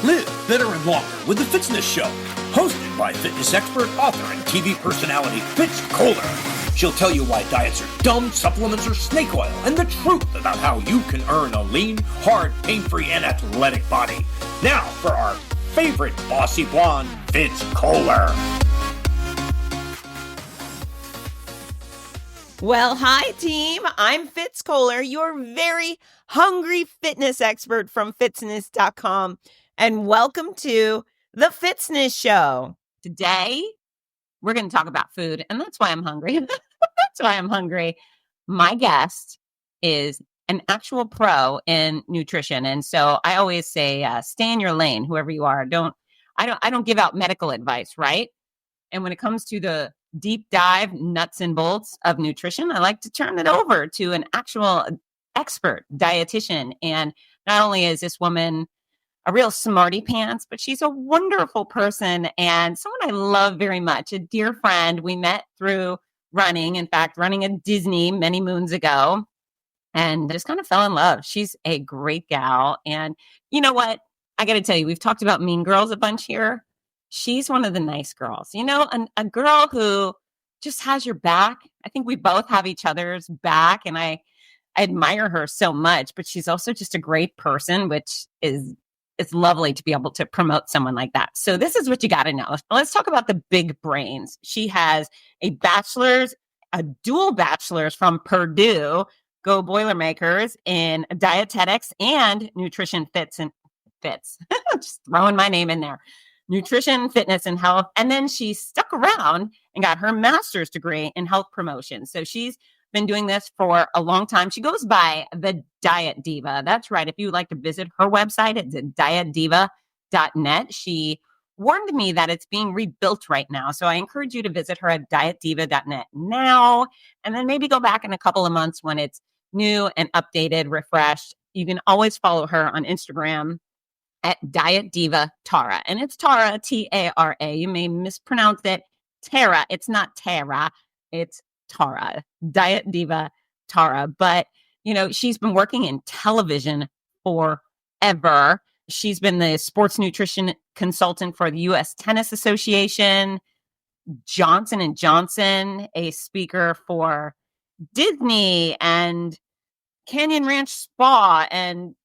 Live better and longer with the Fitzness Show, hosted by fitness expert, author, and TV personality Fitz Kohler. She'll tell you why diets are dumb, supplements are snake oil, and the truth about how you can earn a lean, hard, pain-free, and athletic body. Now for our favorite bossy blonde, Fitz Kohler. Well, hi, team. I'm Fitz Kohler, your very hungry fitness expert from fitzness.com, and welcome to the Fitzness Show. Today, we're going to talk about food, and that's why I'm hungry. That's why I'm hungry. My guest is an actual pro in nutrition, and so I always say, stay in your lane, whoever you are. I don't give out medical advice, right? And when it comes to the deep dive nuts and bolts of nutrition, I like to turn it over to an actual expert dietitian. And not only is this woman a real smarty pants, but she's a wonderful person and someone I love very much, a dear friend. We met through running, in fact, running at Disney many moons ago, and just kind of fell in love. She's a great gal. And you know what? I got to tell you, we've talked about mean girls a bunch here. She's one of the nice girls, you know, a girl who just has your back. I think we both have each other's back, and I admire her so much, but she's also just a great person, which is, it's lovely to be able to promote someone like that. So this is what you got to know. Let's talk about the big brains. She has a dual bachelor's from Purdue, go Boilermakers, in dietetics and nutrition fits. Just throwing my name in there. Nutrition, fitness, and health. And then she stuck around and got her master's degree in health promotion. So she's been doing this for a long time. She goes by the Diet Diva. That's right. If you'd like to visit her website, it's at dietdiva.net. She warned me that it's being rebuilt right now. So I encourage you to visit her at dietdiva.net now, and then maybe go back in a couple of months when it's new and updated, refreshed. You can always follow her on Instagram at Diet Diva Tara. And it's Tara, T-A-R-A. You may mispronounce it Tara. It's not Tara. It's Tara. Diet Diva Tara. But, you know, she's been working in television forever. She's been the sports nutrition consultant for the U.S. Tennis Association, Johnson & Johnson, a speaker for Disney and Canyon Ranch Spa and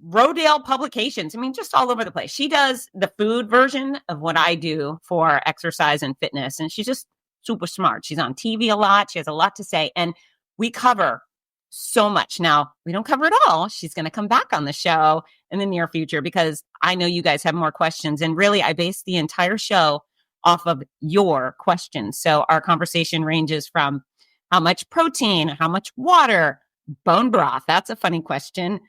Rodale Publications. I mean, just all over the place. She does the food version of what I do for exercise and fitness. And she's just super smart. She's on TV a lot. She has a lot to say. And we cover so much. Now, we don't cover it all. She's going to come back on the show in the near future because I know you guys have more questions. And really, I base the entire show off of your questions. So our conversation ranges from how much protein, how much water, bone broth. That's a funny question.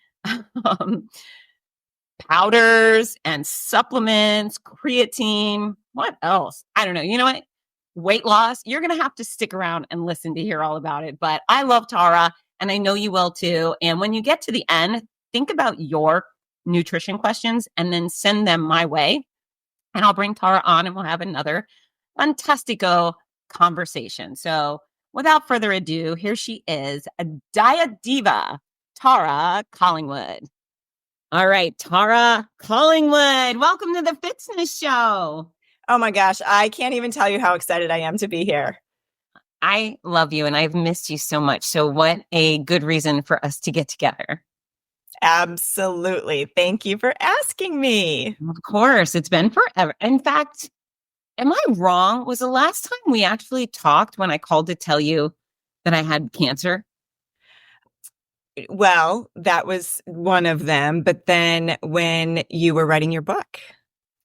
Powders and supplements, creatine. What else? I don't know. You know what? Weight loss. You're going to have to stick around and listen to hear all about it. But I love Tara, and I know you will too. And when you get to the end, think about your nutrition questions and then send them my way. And I'll bring Tara on and we'll have another fantastico conversation. So without further ado, here she is, a diet diva, Tara Collingwood. All right, Tara Collingwood, welcome to the Fitzness Show. Oh my gosh, I can't even tell you how excited I am to be here. I love you and I've missed you so much. So what a good reason for us to get together. Absolutely. Thank you for asking me. Of course, it's been forever. In fact, am I wrong? Was the last time we actually talked when I called to tell you that I had cancer? Well, that was one of them. But then when you were writing your book.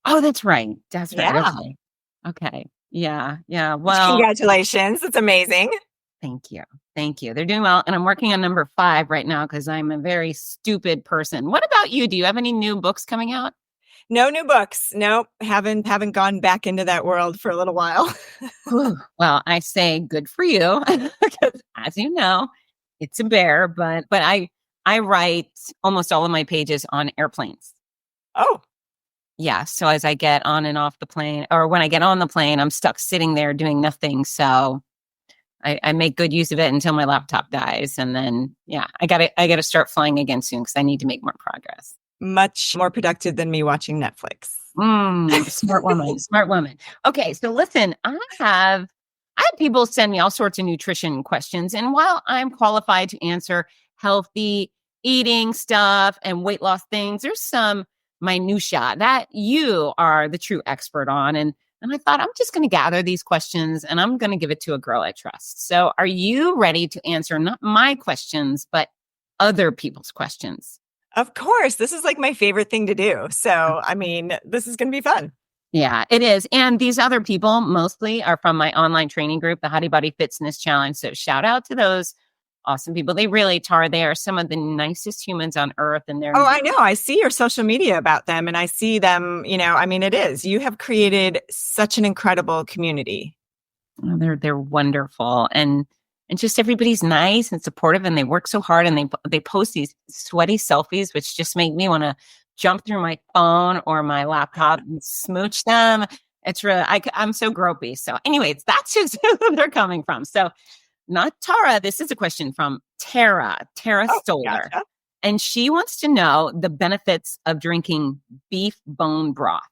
Oh, that's right. That's right. Yeah. Okay. Yeah. Yeah. Well, congratulations. It's amazing. Thank you. Thank you. They're doing well. And I'm working on number 5 right now because I'm a very stupid person. What about you? Do you have any new books coming out? No new books. Nope. Haven't gone back into that world for a little while. Well, I say good for you because as you know, it's a bear, but I write almost all of my pages on airplanes. Oh. Yeah. So as I get on and off the plane, or when I get on the plane, I'm stuck sitting there doing nothing. So I make good use of it until my laptop dies. And then, yeah, I gotta start flying again soon because I need to make more progress. much more productive than me watching Netflix. Smart woman, smart woman. Okay, so listen, I have people send me all sorts of nutrition questions, and while I'm qualified to answer healthy eating stuff and weight loss things, there's some minutia that you are the true expert on, and I thought I'm just going to gather these questions and I'm going to give it to a girl I trust. So, are you ready to answer not my questions, but other people's questions? Of course, this is like my favorite thing to do. So, I mean, this is going to be fun. Yeah, it is. And these other people mostly are from my online training group, the Hottie Body Fitzness Challenge. So shout out to those awesome people. They really, Tara, they are some of the nicest humans on earth. And they're Oh, I know. I see your social media about them and I see them, I mean, it is. You have created such an incredible community. they're wonderful. And just everybody's nice and supportive, and they work so hard, and they post these sweaty selfies, which just make me want to jump through my phone or my laptop and smooch them. It's really, I'm so gropey. So anyways, that's just who they're coming from. So not Tara. This is a question from Tara Stoller. Gotcha. And she wants to know the benefits of drinking beef bone broth.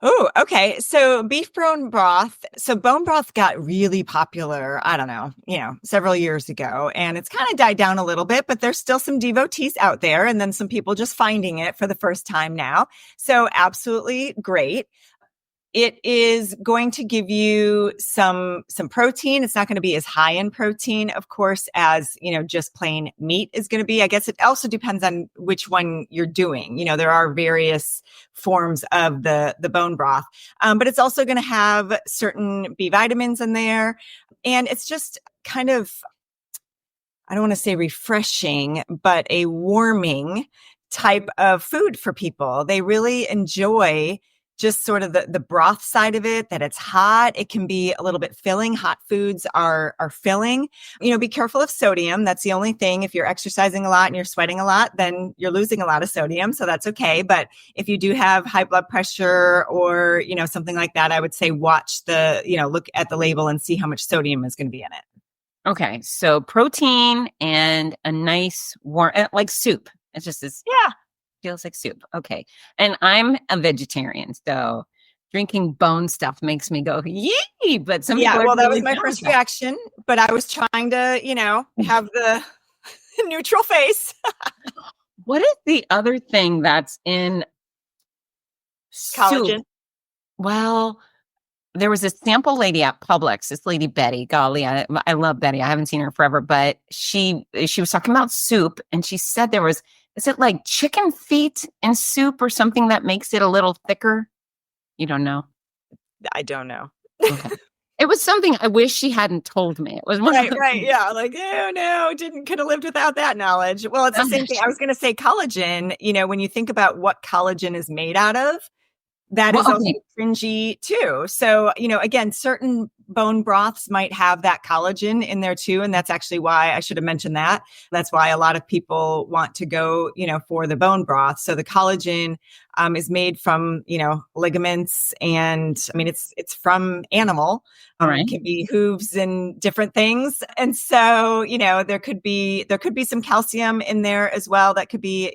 Oh, okay. So beef bone broth. So bone broth got really popular, I don't know, several years ago. And it's kind of died down a little bit, but there's still some devotees out there. And then some people just finding it for the first time now. So absolutely great. It is going to give you some protein. It's not going to be as high in protein, of course, as, just plain meat is going to be. I guess it also depends on which one you're doing. There are various forms of the bone broth, but it's also going to have certain B vitamins in there. And it's just kind of, I don't want to say refreshing, but a warming type of food for people. They really enjoy just sort of the broth side of it, that it's hot. It can be a little bit filling. Hot foods are filling. Be careful of sodium. That's the only thing. If you're exercising a lot and you're sweating a lot, then you're losing a lot of sodium. So that's okay. But if you do have high blood pressure or, something like that, I would say watch look at the label and see how much sodium is going to be in it. Okay. So protein and a nice warm, like soup. It's just this. Yeah. Feels like soup. Okay. And I'm a vegetarian, so drinking bone stuff makes me go, yee. But some people well, that really was my first reaction, but I was trying to, have the neutral face. What is the other thing that's in Collagen? soup? Well, there was a sample lady at Publix, this lady, Betty. Golly, I love Betty. I haven't seen her forever, but she was talking about soup, and she said is it like chicken feet in soup or something that makes it a little thicker? You don't know? I don't know. Okay. It was something I wish she hadn't told me. It was one right. Yeah. Like, oh no, could have lived without that knowledge. Well, it's the same thing. I was going to say collagen, when you think about what collagen is made out of, that is also cringy too. So, again, certain bone broths might have that collagen in there too. And that's actually why I should have mentioned that. That's why a lot of people want to go, for the bone broth. So the collagen is made from, ligaments, and I mean, it's from animal. All right. It can be hooves and different things. And so, there could be some calcium in there as well. That could be,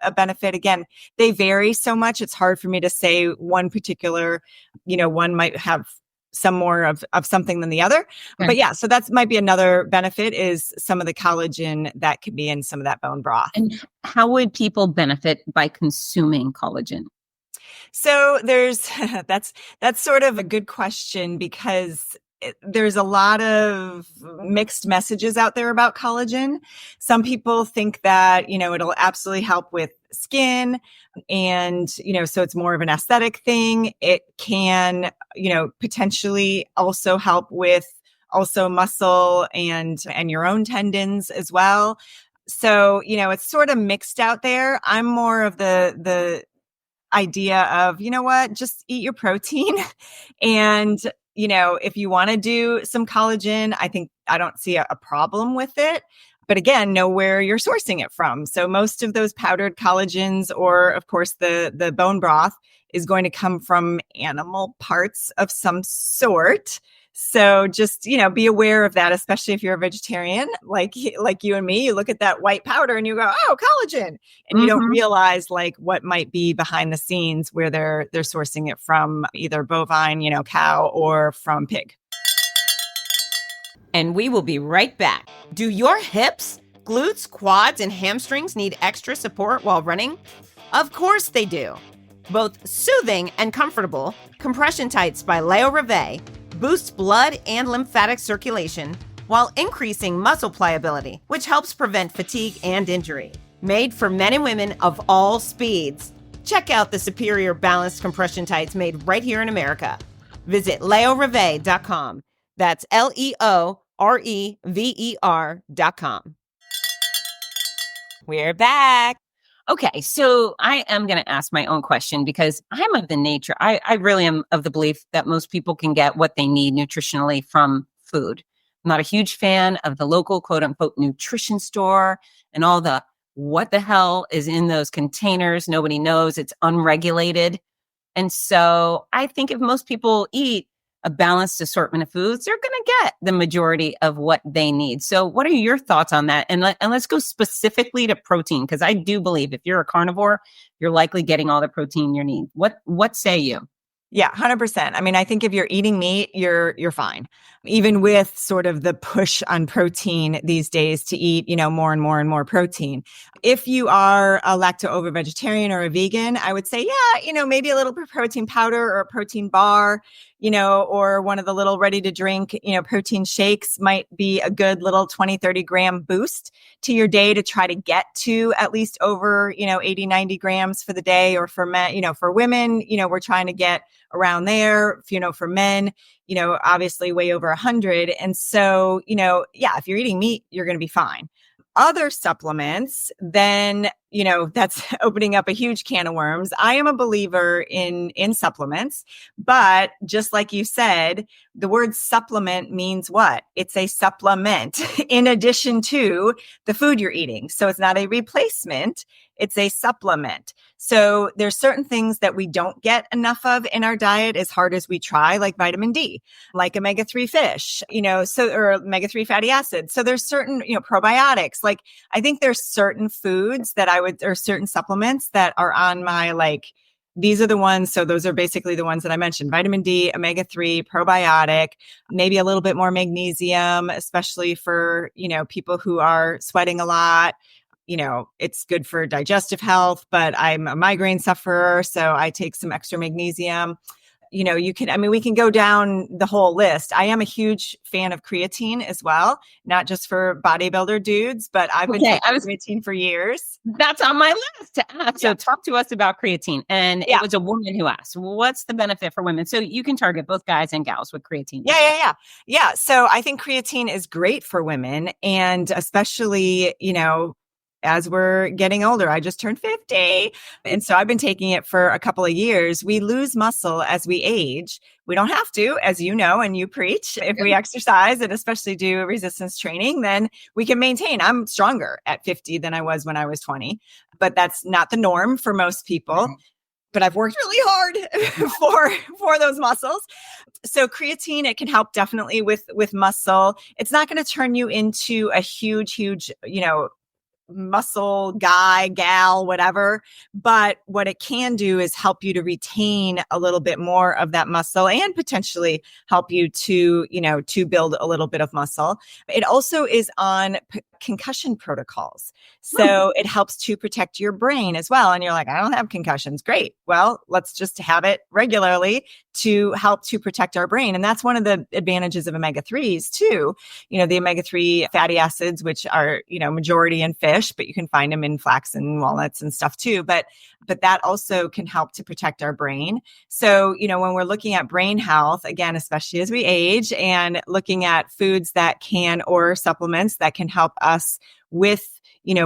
a benefit. Again, they vary so much. It's hard for me to say one particular, one might have some more of something than the other. Okay. But yeah, so that might be another benefit, is some of the collagen that could be in some of that bone broth. And how would people benefit by consuming collagen? So there's, that's sort of a good question, because there's a lot of mixed messages out there about collagen. Some people think that, it'll absolutely help with skin, and, so it's more of an aesthetic thing. It can, potentially also help with also muscle and your own tendons as well. So, it's sort of mixed out there. I'm more of the idea of, just eat your protein. And, if you want to do some collagen, I don't see a problem with it. But again, know where you're sourcing it from. So most of those powdered collagens, or of course the bone broth, is going to come from animal parts of some sort. So just, be aware of that, especially if you're a vegetarian, like you and me. You look at that white powder and you go, oh, collagen. And you don't realize like what might be behind the scenes where they're sourcing it from, either bovine, cow, or from pig. And we will be right back. Do your hips, glutes, quads, and hamstrings need extra support while running? Of course they do. Both soothing and comfortable, compression tights by Leo Reve boost blood and lymphatic circulation while increasing muscle pliability, which helps prevent fatigue and injury. Made for men and women of all speeds. Check out the superior balanced compression tights made right here in America. Visit leoreve.com. That's LEOREVER.com. We're back. Okay, so I am going to ask my own question because I'm of the nature, I really am of the belief that most people can get what they need nutritionally from food. I'm not a huge fan of the local quote unquote nutrition store and all the what the hell is in those containers. Nobody knows. It's unregulated. And so I think if most people eat a balanced assortment of foods, they're going to get the majority of what they need. So what are your thoughts on that? And let's go specifically to protein, because I do believe if you're a carnivore, you're likely getting all the protein you need. What say you? Yeah, 100%. I mean, I think if you're eating meat, you're fine. Even with sort of the push on protein these days to eat, more and more and more protein. If you are a lacto-ovo vegetarian or a vegan, I would say, yeah, maybe a little protein powder or a protein bar, or one of the little ready to drink, protein shakes might be a good little 20, 30 gram boost to your day to try to get to at least over, 80, 90 grams for the day. Or for men, for women, we're trying to get around there, for men, obviously way over 100. And so, if you're eating meat, you're going to be fine. Other supplements, then, that's opening up a huge can of worms. I am a believer in supplements, but just like you said, the word supplement means what? It's a supplement in addition to the food you're eating. So it's not a replacement. It's a supplement. So there's certain things that we don't get enough of in our diet as hard as we try, like vitamin D, like omega-3 fish, or omega-3 fatty acids. So there's certain, probiotics. Like I think there's certain foods that or certain supplements that are on my, these are the ones. So those are basically the ones that I mentioned: vitamin D, omega-3, probiotic, maybe a little bit more magnesium, especially for, people who are sweating a lot. It's good for digestive health, but I'm a migraine sufferer, so I take some extra magnesium. We can go down the whole list. I am a huge fan of creatine as well, not just for bodybuilder dudes, but I've been taking creatine for years. That's on my list to ask. So talk to us about creatine. And it was a woman who asked, what's the benefit for women? So you can target both guys and gals with creatine. Yeah. So I think creatine is great for women, and especially, as we're getting older. I just turned 50. And so I've been taking it for a couple of years. We lose muscle as we age. We don't have to, as you know, and you preach. If we exercise and especially do resistance training, then we can maintain. I'm stronger at 50 than I was when I was 20, but that's not the norm for most people. But I've worked really hard for those muscles. So creatine, it can help definitely with muscle. It's not going to turn you into a huge, muscle guy, gal, whatever. But what it can do is help you to retain a little bit more of that muscle and potentially help you to build a little bit of muscle. It also is on concussion protocols. So it helps to protect your brain as well. And you're like, I don't have concussions. Great. Well, let's just have it regularly to help to protect our brain. And that's one of the advantages of omega-3s too. The omega-3 fatty acids, which are, majority in fish, but you can find them in flax and walnuts and stuff too. But that also can help to protect our brain. So, when we're looking at brain health, again, especially as we age, and looking at foods that can, or supplements that can help us with,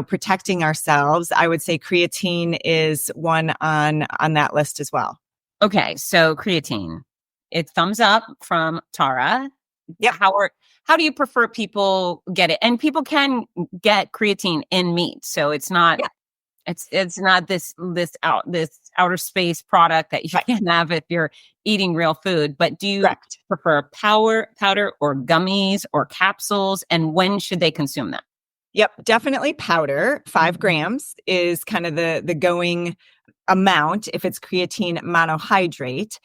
protecting ourselves, I would say creatine is one on that list as well. Okay. So creatine, it's thumbs up from Tara. Yep. How do you prefer people get it? And people can get creatine in meat. So it's not, it's not this outer space product that you can have if you're eating real food. But do you Correct. prefer powder or gummies or capsules? And when should they consume them? Yep, definitely powder. 5 grams is kind of the going amount if it's creatine monohydrate.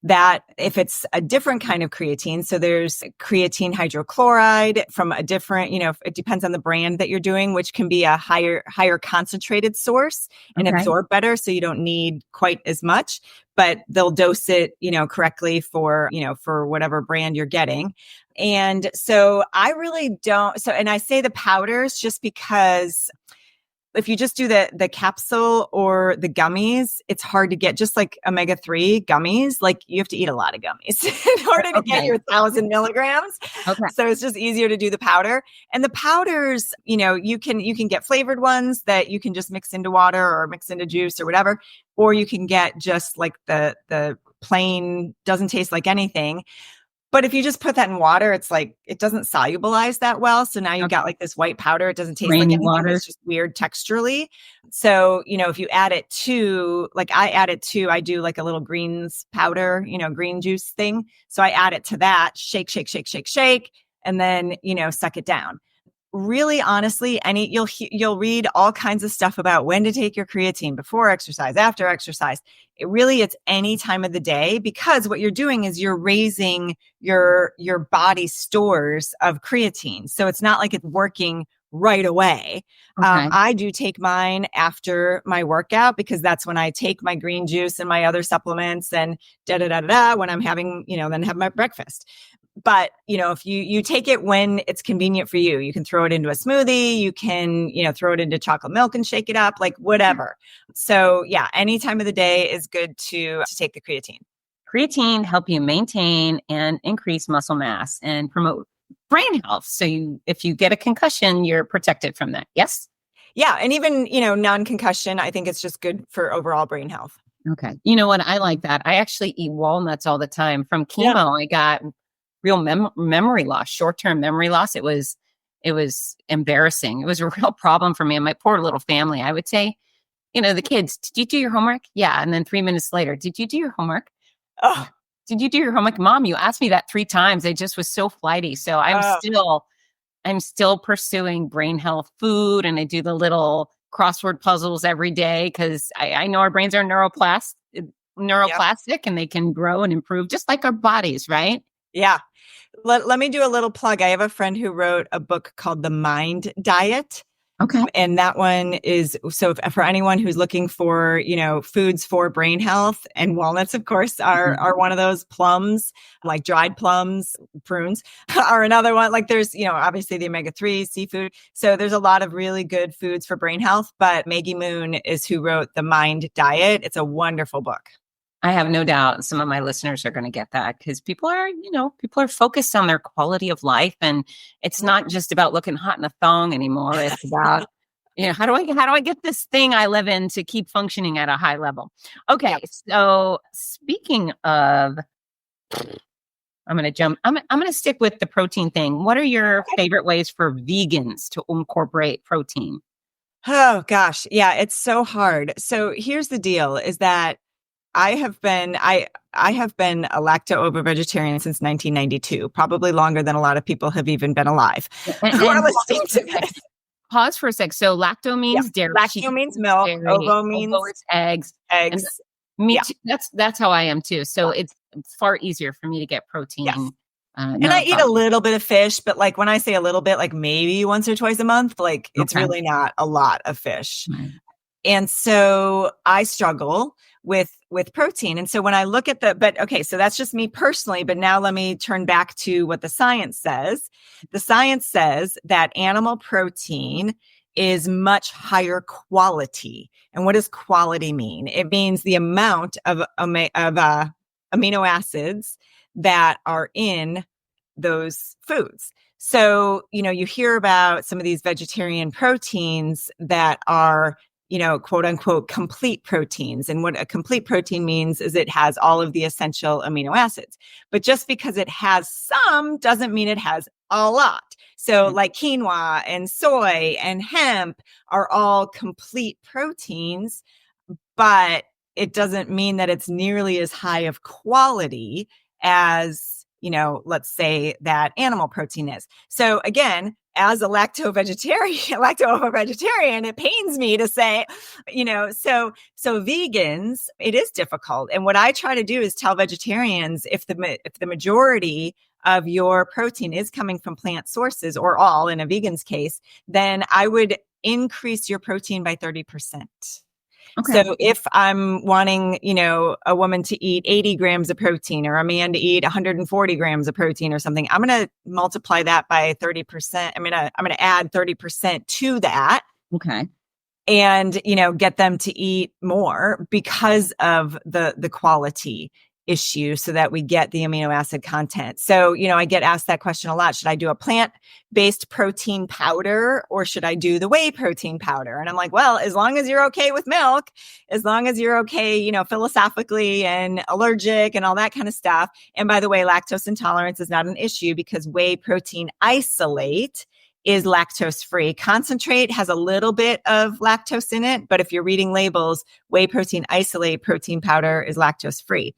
That if it's a different kind of creatine, so there's creatine hydrochloride from a different, it depends on the brand that you're doing, which can be a higher concentrated source and absorb better. So you don't need quite as much, but they'll dose it, correctly for whatever brand you're getting. And so I really don't. So, and I say the powders just because if you just do the capsule or the gummies, it's hard to get, just like omega-3 gummies. Like you have to eat a lot of gummies in order to get your 1,000 milligrams. Okay. So it's just easier to do the powder. And the powders, you can get flavored ones that you can just mix into water or mix into juice or whatever, or you can get just like the plain, doesn't taste like anything. But if you just put that in water, it's like, it doesn't solubilize that well. So now you've got like this white powder. It doesn't taste like anything. Water. It's just weird texturally. So, if you add it to, like I do like a little greens powder, green juice thing. So I add it to that, shake, and then, suck it down. Really, honestly, you'll read all kinds of stuff about when to take your creatine, before exercise, after exercise. It's any time of the day, because what you're doing is you're raising your body stores of creatine. So it's not like it's working right away. Okay. I do take mine after my workout, because that's when I take my green juice and my other supplements and when I'm having, then have my breakfast. But, if you take it when it's convenient for you, you can throw it into a smoothie, you can, throw it into chocolate milk and shake it up, like whatever. So yeah, any time of the day is good to take the creatine. Creatine help you maintain and increase muscle mass and promote brain health. So if you get a concussion, you're protected from that. Yes? Yeah. And even, non-concussion, I think it's just good for overall brain health. Okay. You know what? I like that. I actually eat walnuts all the time. From chemo, I got real memory loss, short-term memory loss. It was embarrassing. It was a real problem for me and my poor little family. I would say, the kids, did you do your homework? Yeah. And then 3 minutes later, did you do your homework? Oh, did you do your homework? Mom, you asked me that 3 times. I just was so flighty. So I'm still pursuing brain health food, and I do the little crossword puzzles every day, because I know our brains are neuroplastic and they can grow and improve just like our bodies, right? Yeah. Let me do a little plug. I have a friend who wrote a book called The Mind Diet. Okay. And that one is, so for anyone who's looking for, foods for brain health, and walnuts, of course, are one of those. Plums, like dried plums, prunes are another one. Like there's, obviously the omega-3, seafood. So there's a lot of really good foods for brain health, but Maggie Moon is who wrote The Mind Diet. It's a wonderful book. I have no doubt some of my listeners are going to get that, because people are focused on their quality of life, and it's not just about looking hot in a thong anymore. It's about, how do I get this thing I live in to keep functioning at a high level? Okay. Yep. So speaking of, I'm going to stick with the protein thing. What are your favorite ways for vegans to incorporate protein? Oh gosh. Yeah. It's so hard. So here's the deal, is that I have been a lacto-ovo vegetarian since 1992, probably longer than a lot of people have even been alive. Pause for a sec. So lacto means dairy. Lacto means milk. Dairy. Ovo means eggs. Eggs. Me too. That's how I am too. So it's far easier for me to get protein. Yes. And I eat a little bit of fish, but like when I say a little bit, like maybe once or twice a month, like it's really not a lot of fish. Right. And so I struggle with protein. And so when I look at so that's just me personally, but now let me turn back to what the science says. The science says that animal protein is much higher quality. And what does quality mean? It means the amount of amino acids that are in those foods. So, you hear about some of these vegetarian proteins that are, quote unquote, complete proteins. And what a complete protein means is it has all of the essential amino acids. But just because it has some doesn't mean it has a lot. So like quinoa and soy and hemp are all complete proteins, but it doesn't mean that it's nearly as high of quality as, let's say that animal protein is. So again, as a lacto-ovo vegetarian, it pains me to say, so vegans, it is difficult. And what I try to do is tell vegetarians, if the majority of your protein is coming from plant sources, or all in a vegan's case, then I would increase your protein by 30%. Okay. So if I'm wanting, a woman to eat 80 grams of protein, or a man to eat 140 grams of protein or something, I'm going to multiply that by 30%. I'm going to add 30% to that. Okay. And, get them to eat more because of the quality issue, so that we get the amino acid content. So, I get asked that question a lot. Should I do a plant-based protein powder, or should I do the whey protein powder? And I'm like, well, as long as you're okay with milk, as long as you're okay, philosophically and allergic and all that kind of stuff. And by the way, lactose intolerance is not an issue, because whey protein isolate is lactose free. Concentrate has a little bit of lactose in it, but if you're reading labels, whey protein isolate protein powder is lactose free.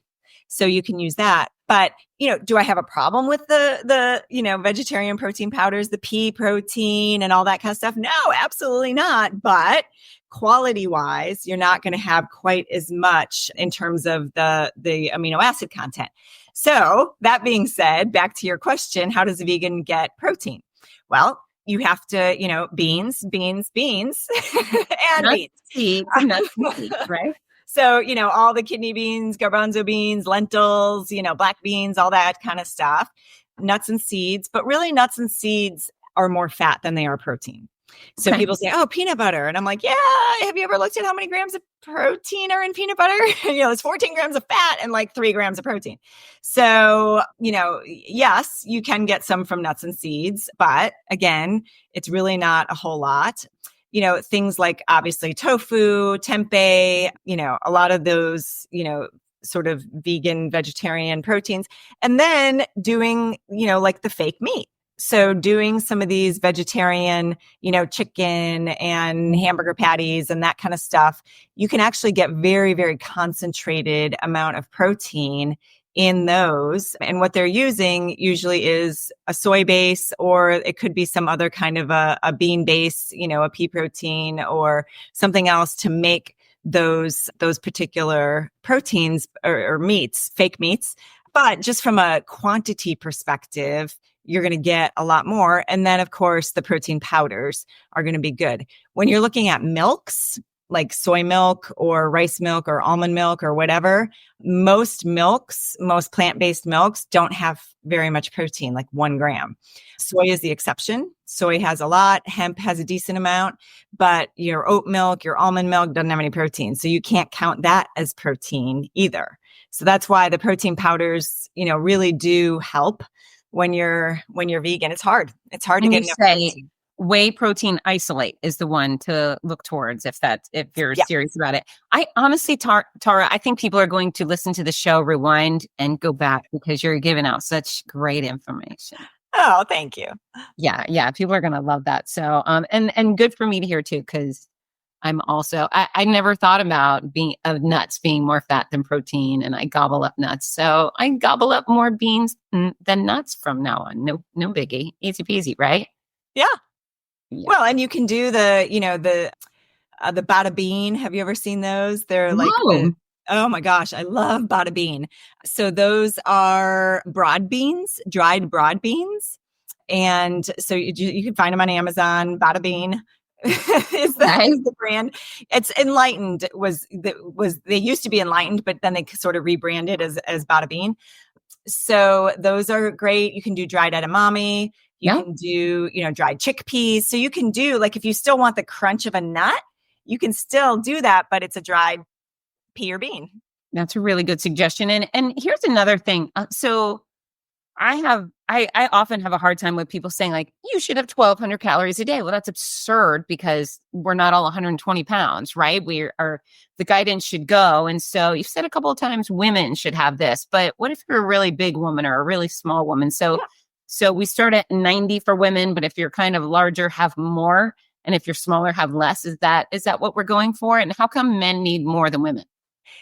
So you can use that. But, do I have a problem with the vegetarian protein powders, the pea protein and all that kind of stuff? No, absolutely not. But quality wise, you're not going to have quite as much in terms of the amino acid content. So that being said, back to your question, how does a vegan get protein? Well, you have to, beans, and nuts, beans. Seeds, right? So, all the kidney beans, garbanzo beans, lentils, black beans, all that kind of stuff, nuts and seeds. But really, nuts and seeds are more fat than they are protein. So people say, oh, peanut butter. And I'm like, yeah, have you ever looked at how many grams of protein are in peanut butter? It's 14 grams of fat and like 3 grams of protein. So, yes, you can get some from nuts and seeds, but again, it's really not a whole lot. Things like obviously tofu, tempeh, a lot of those, sort of vegan, vegetarian proteins. And then doing, like the fake meat. So doing some of these vegetarian, chicken and hamburger patties and that kind of stuff, you can actually get very, very concentrated amount of protein in those. And what they're using usually is a soy base, or it could be some other kind of a bean base, a pea protein or something else to make those particular proteins or meats, fake meats. But just from a quantity perspective, you're going to get a lot more. And then, of course, the protein powders are going to be good. When you're looking at milks, like soy milk or rice milk or almond milk or whatever, most plant-based milks don't have very much protein, like 1 gram. Soy is the exception. Soy has a lot, hemp has a decent amount, but your oat milk, your almond milk doesn't have any protein. So you can't count that as protein either. So that's why the protein powders, really do help when you're vegan. It's hard. It's hard to get enough protein. Whey protein isolate is the one to look towards if you're serious about it. I honestly, Tara, I think people are going to listen to the show, rewind, and go back, because you're giving out such great information. Oh, thank you. Yeah. People are going to love that. So, and good for me to hear too, because I'm also, I never thought about nuts being more fat than protein, and I gobble up nuts. So I gobble up more beans than nuts from now on. No biggie. Easy peasy, right? Yeah. Well, and you can do the Bada Bean. Have you ever seen those? They're like, oh my gosh, I love Bada Bean. So those are broad beans, dried broad beans. And so you can find them on Amazon. Bada Bean is the brand. It's Enlightened they used to be Enlightened, but then they sort of rebranded as Bada Bean. So those are great. You can do dried edamame. You can do, dried chickpeas. So you can do, like, if you still want the crunch of a nut, you can still do that, but it's a dried pea or bean. That's a really good suggestion. And here's another thing. So I often have a hard time with people saying, like, you should have 1,200 calories a day. Well, that's absurd, because we're not all 120 pounds, right? The guidance should go. And so you've said a couple of times women should have this, but what if you're a really big woman or a really small woman? So we start at 90 for women, but if you're kind of larger, have more. And if you're smaller, have less. Is that what we're going for? And how come men need more than women?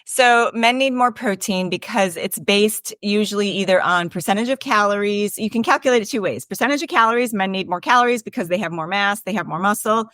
So men need more protein because it's based usually either on percentage of calories. You can calculate it two ways. Percentage of calories, men need more calories because they have more mass, they have more muscle.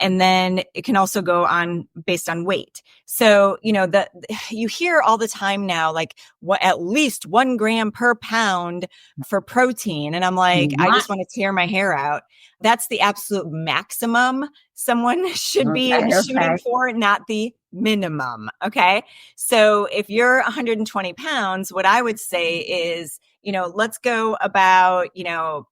And then it can also go on based on weight. So, you hear all the time now, like at least 1 gram per pound for protein. And I'm like, I just want to tear my hair out. That's the absolute maximum someone should be shooting for, not the minimum. Okay. So if you're 120 pounds, what I would say is, let's go about,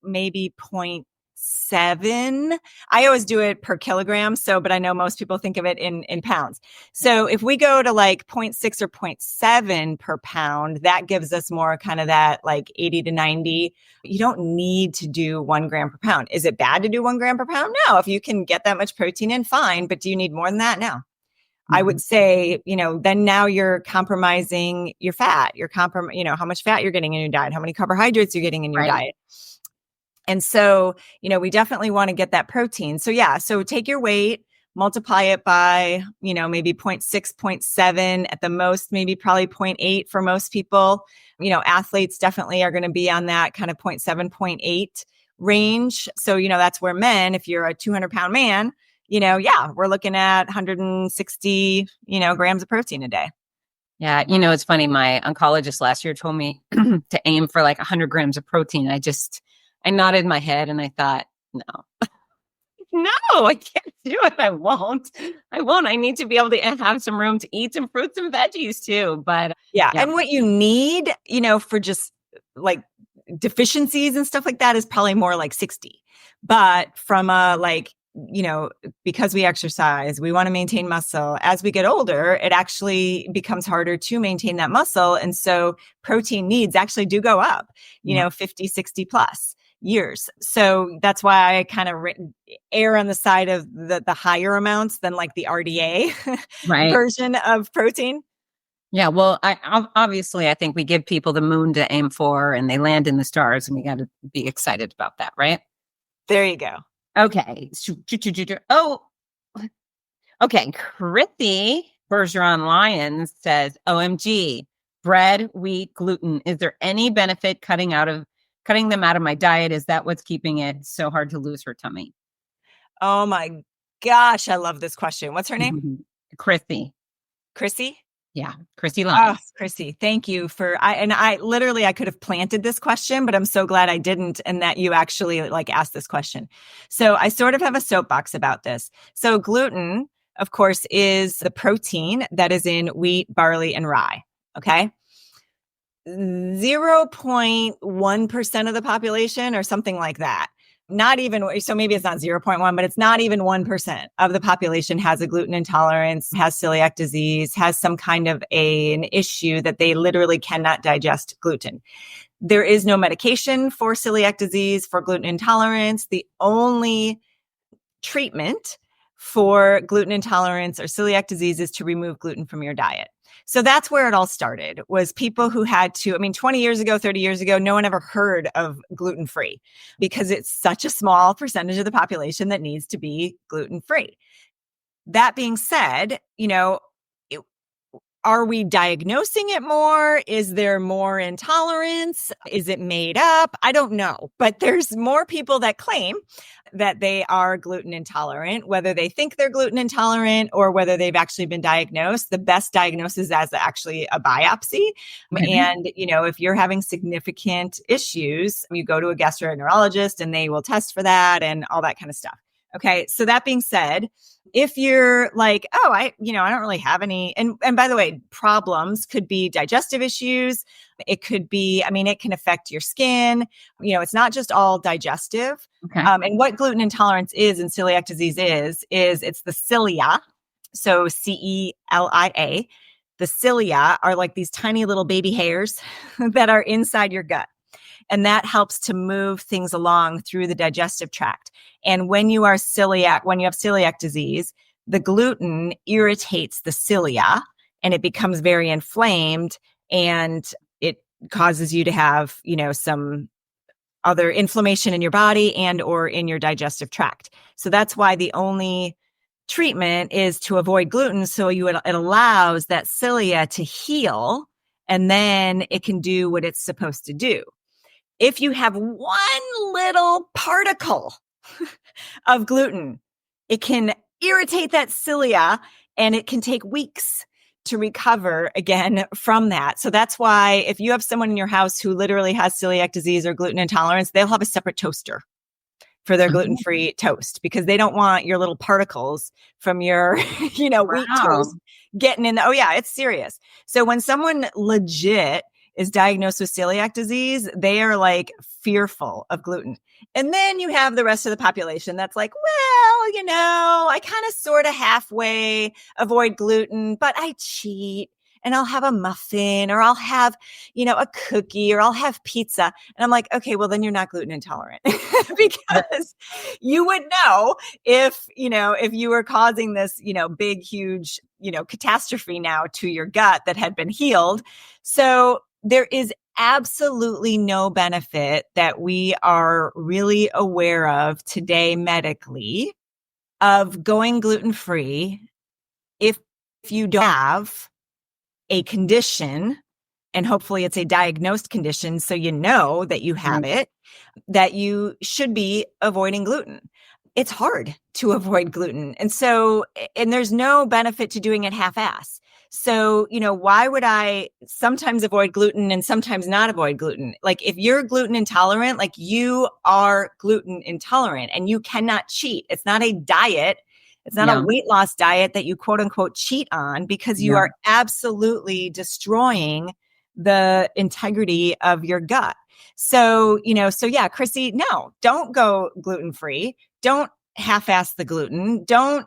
maybe 0.7. I always do it per kilogram. But I know most people think of it in pounds. So if we go to like 0.6 or 0.7 per pound, that gives us more kind of that like 80 to 90. You don't need to do 1 gram per pound. Is it bad to do 1 gram per pound? No. If you can get that much protein in, fine. But do you need more than that? No. I would say, then now you're compromising your fat. How much fat you're getting in your diet, how many carbohydrates you're getting in your diet. And so, we definitely want to get that protein. So so take your weight, multiply it by, maybe 0.6, 0.7 at the most, maybe probably 0.8 for most people. Athletes definitely are going to be on that kind of 0.7, 0.8 range. So, that's where men, if you're a 200-pound man, we're looking at 160, grams of protein a day. Yeah. It's funny. My oncologist last year told me to aim for like 100 grams of protein. I nodded my head and I thought, no, I can't do it. I won't. I need to be able to have some room to eat some fruits and veggies too. But yeah. And what you need, for just like deficiencies and stuff like that is probably more like 60. But from because we exercise, we want to maintain muscle. As we get older, it actually becomes harder to maintain that muscle. And so protein needs actually do go up, 50, 60 plus years. So that's why I kind of err on the side of the higher amounts than like the RDA version of protein. Yeah. Well, obviously, I think we give people the moon to aim for and they land in the stars, and we got to be excited about that, right? There you go. Okay. Oh, okay. Chrissy Bergeron Lyons says, OMG, bread, wheat, gluten. Is there any benefit cutting them out of my diet? Is that what's keeping it so hard to lose her tummy? Oh my gosh. I love this question. What's her name? Chrissy. Chrissy? Yeah. Chrissy Lyons. Oh, Chrissy, thank you I could have planted this question, but I'm so glad I didn't. And that you actually asked this question. So I sort of have a soapbox about this. So gluten, of course, is the protein that is in wheat, barley, and rye. Okay. 0.1% of the population or something like that. Not even, so maybe it's not 0.1, but it's not even 1% of the population has a gluten intolerance, has celiac disease, has some kind of an issue that they literally cannot digest gluten. There is no medication for celiac disease, for gluten intolerance. The only treatment for gluten intolerance or celiac disease is to remove gluten from your diet. So that's where it all started, was people who had to, 20 years ago, 30 years ago, no one ever heard of gluten-free because it's such a small percentage of the population that needs to be gluten-free. That being said, are we diagnosing it more? Is there more intolerance? Is it made up? I don't know. But there's more people that claim that they are gluten intolerant, whether they think they're gluten intolerant or whether they've actually been diagnosed. The best diagnosis is actually a biopsy. Mm-hmm. And, if you're having significant issues, you go to a gastroenterologist and they will test for that and all that kind of stuff. Okay. So that being said, if you're like, I don't really have any, and by the way, problems could be digestive issues. It could be, it can affect your skin. It's not just all digestive. Okay. And what gluten intolerance is and celiac disease is it's the cilia. So CELIA. The cilia are like these tiny little baby hairs that are inside your gut. And that helps to move things along through the digestive tract. And when you have celiac disease, the gluten irritates the cilia and it becomes very inflamed and it causes you to have, some other inflammation in your body and or in your digestive tract. So that's why the only treatment is to avoid gluten. So it allows that cilia to heal, and then it can do what it's supposed to do. If you have one little particle of gluten, it can irritate that cilia, and it can take weeks to recover again from that. So that's why if you have someone in your house who literally has celiac disease or gluten intolerance, they'll have a separate toaster for their gluten-free toast, because they don't want your little particles from your, wheat toast getting in. Oh yeah, it's serious. So when someone legit is diagnosed with celiac disease, they are like fearful of gluten. And then you have the rest of the population that's like, well, I kind of sort of halfway avoid gluten, but I cheat and I'll have a muffin, or I'll have, a cookie, or I'll have pizza. And I'm like, okay, well then you're not gluten intolerant because you would know if you were causing this, big, huge, catastrophe now to your gut that had been healed. So there is absolutely no benefit that we are really aware of today medically of going gluten-free if you don't have a condition, and hopefully it's a diagnosed condition, so you know that you have it, that you should be avoiding gluten. It's hard to avoid gluten. And there's no benefit to doing it half-ass. So, why would I sometimes avoid gluten and sometimes not avoid gluten? Like if you're gluten intolerant, like you are gluten intolerant and you cannot cheat. It's not a diet. It's not a weight loss diet that you quote unquote cheat on, because you are absolutely destroying the integrity of your gut. So, Chrissy, no, don't go gluten-free. Don't half-ass the gluten. Don't,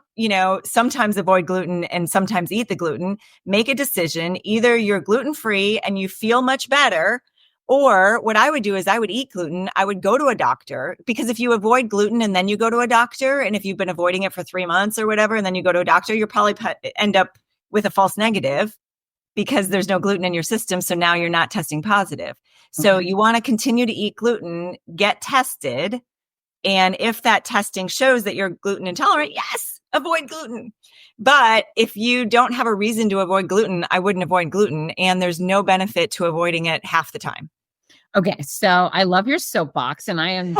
sometimes avoid gluten and sometimes eat the gluten. Make a decision. Either you're gluten-free and you feel much better, or what I would do is I would eat gluten. I would go to a doctor, because if you avoid gluten and then you go to a doctor, and if you've been avoiding it for 3 months or whatever, and then you go to a doctor, you'll probably end up with a false negative because there's no gluten in your system. So now you're not testing positive. So you want to continue to eat gluten, get tested. And if that testing shows that you're gluten intolerant, yes, avoid gluten. But if you don't have a reason to avoid gluten, I wouldn't avoid gluten. And there's no benefit to avoiding it half the time. Okay, so I love your soapbox, and I'm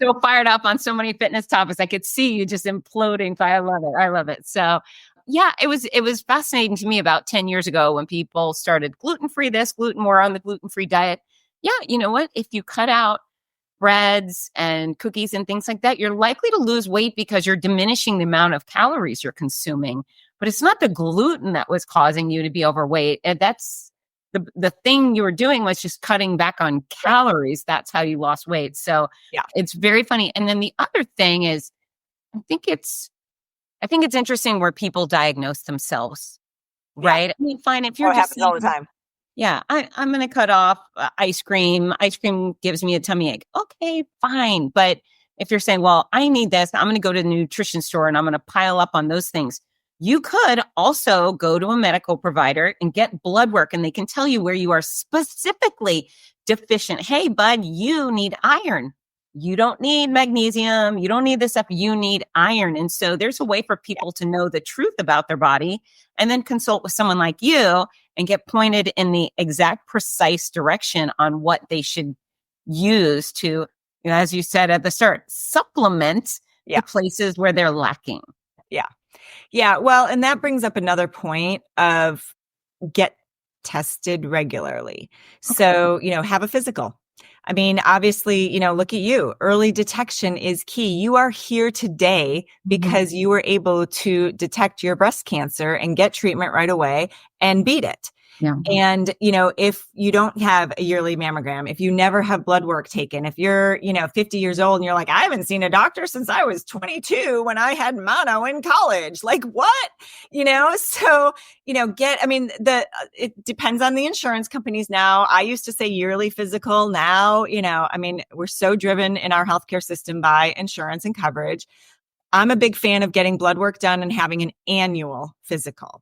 so fired up on so many fitness topics. I could see you just imploding. So I love it. I love it. So yeah, it was fascinating to me about 10 years ago when people started gluten-free this, gluten more on the gluten-free diet. Yeah, you know what? If you cut out breads and cookies and things like that, you're likely to lose weight because you're diminishing the amount of calories you're consuming. But it's not the gluten that was causing you to be overweight. And that's the thing you were doing was just cutting back on calories. That's how you lost weight. So it's very funny. And then the other thing is, I think it's interesting where people diagnose themselves, right? I mean, fine, if you're It just happens all the time. Yeah, I'm going to cut off ice cream. Ice cream gives me a tummy ache. Okay, fine. But if you're saying, well, I need this, I'm going to go to the nutrition store and I'm going to pile up on those things. You could also go to a medical provider and get blood work, and they can tell you where you are specifically deficient. Hey, bud, you need iron. You don't need magnesium. You don't need this stuff. You need iron. And so there's a way for people to know the truth about their body and then consult with someone like you and get pointed in the exact precise direction on what they should use to, as you said at the start, supplement the places where they're lacking. Yeah. Yeah. Well, and that brings up another point of get tested regularly. So, have a physical. I mean, obviously, look at you. Early detection is key. You are here today because you were able to detect your breast cancer and get treatment right away and beat it. Yeah. And, if you don't have a yearly mammogram, if you never have blood work taken, if you're, 50 years old and you're like, I haven't seen a doctor since I was 22 when I had mono in college, like what, so, it depends on the insurance companies now. I used to say yearly physical. Now, we're so driven in our healthcare system by insurance and coverage. I'm a big fan of getting blood work done and having an annual physical.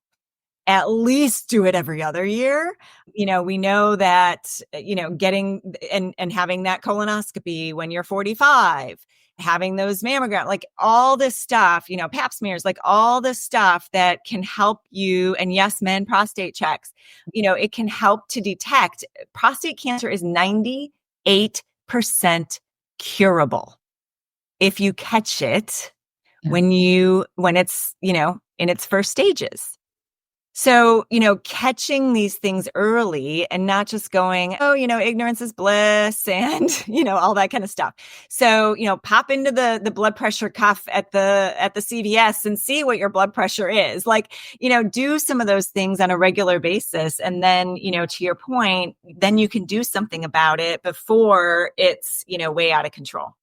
at least do it every other year. We know that, getting and having that colonoscopy when you're 45, having those mammograms, like all this stuff, pap smears, like all this stuff that can help you. And yes, men, prostate checks, it can help to detect. Prostate cancer is 98% curable if you catch it when it's, in its first stages. So, catching these things early and not just going, oh, ignorance is bliss and, all that kind of stuff. So, pop into the blood pressure cuff at the CVS and see what your blood pressure is. Like, do some of those things on a regular basis. And then, to your point, then you can do something about it before it's, way out of control.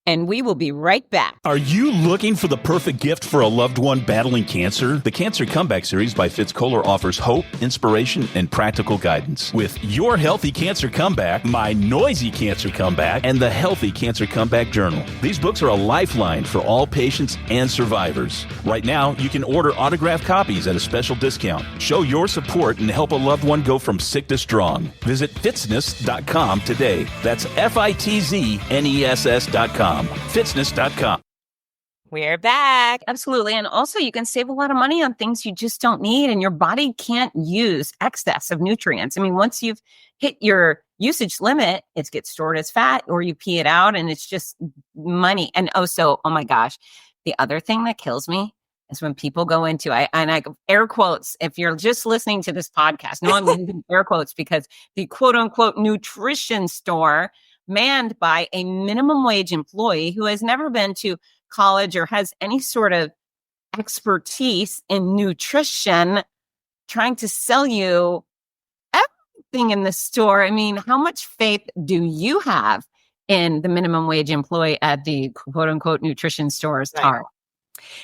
And we will be right back. Are you looking for the perfect gift for a loved one battling cancer? The Cancer Comeback series by Fitz Kohler offers hope, inspiration, and practical guidance. With Your Healthy Cancer Comeback, My Noisy Cancer Comeback, and The Healthy Cancer Comeback Journal. These books are a lifeline for all patients and survivors. Right now, you can order autographed copies at a special discount. Show your support and help a loved one go from sick to strong. Visit fitzness.com today. That's FITZNESS.com. Fitzness.com. We're back. Absolutely. And also you can save a lot of money on things you just don't need, and your body can't use excess of nutrients. I mean, once you've hit your usage limit, it gets stored as fat or you pee it out and it's just money. And oh my gosh, the other thing that kills me is when people go into, I air quotes, if you're just listening to this podcast, no, I'm using air quotes because the quote unquote nutrition store manned by a minimum wage employee who has never been to college or has any sort of expertise in nutrition, trying to sell you everything in the store. I mean, how much faith do you have in the minimum wage employee at the quote unquote nutrition stores? Right.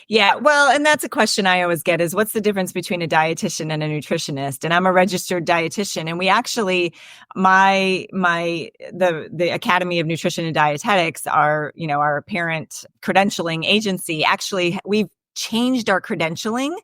Yeah, well, and that's a question I always get is what's the difference between a dietitian and a nutritionist? And I'm a registered dietitian, and we actually, the Academy of Nutrition and Dietetics, our parent credentialing agency, actually, we've changed our credentialing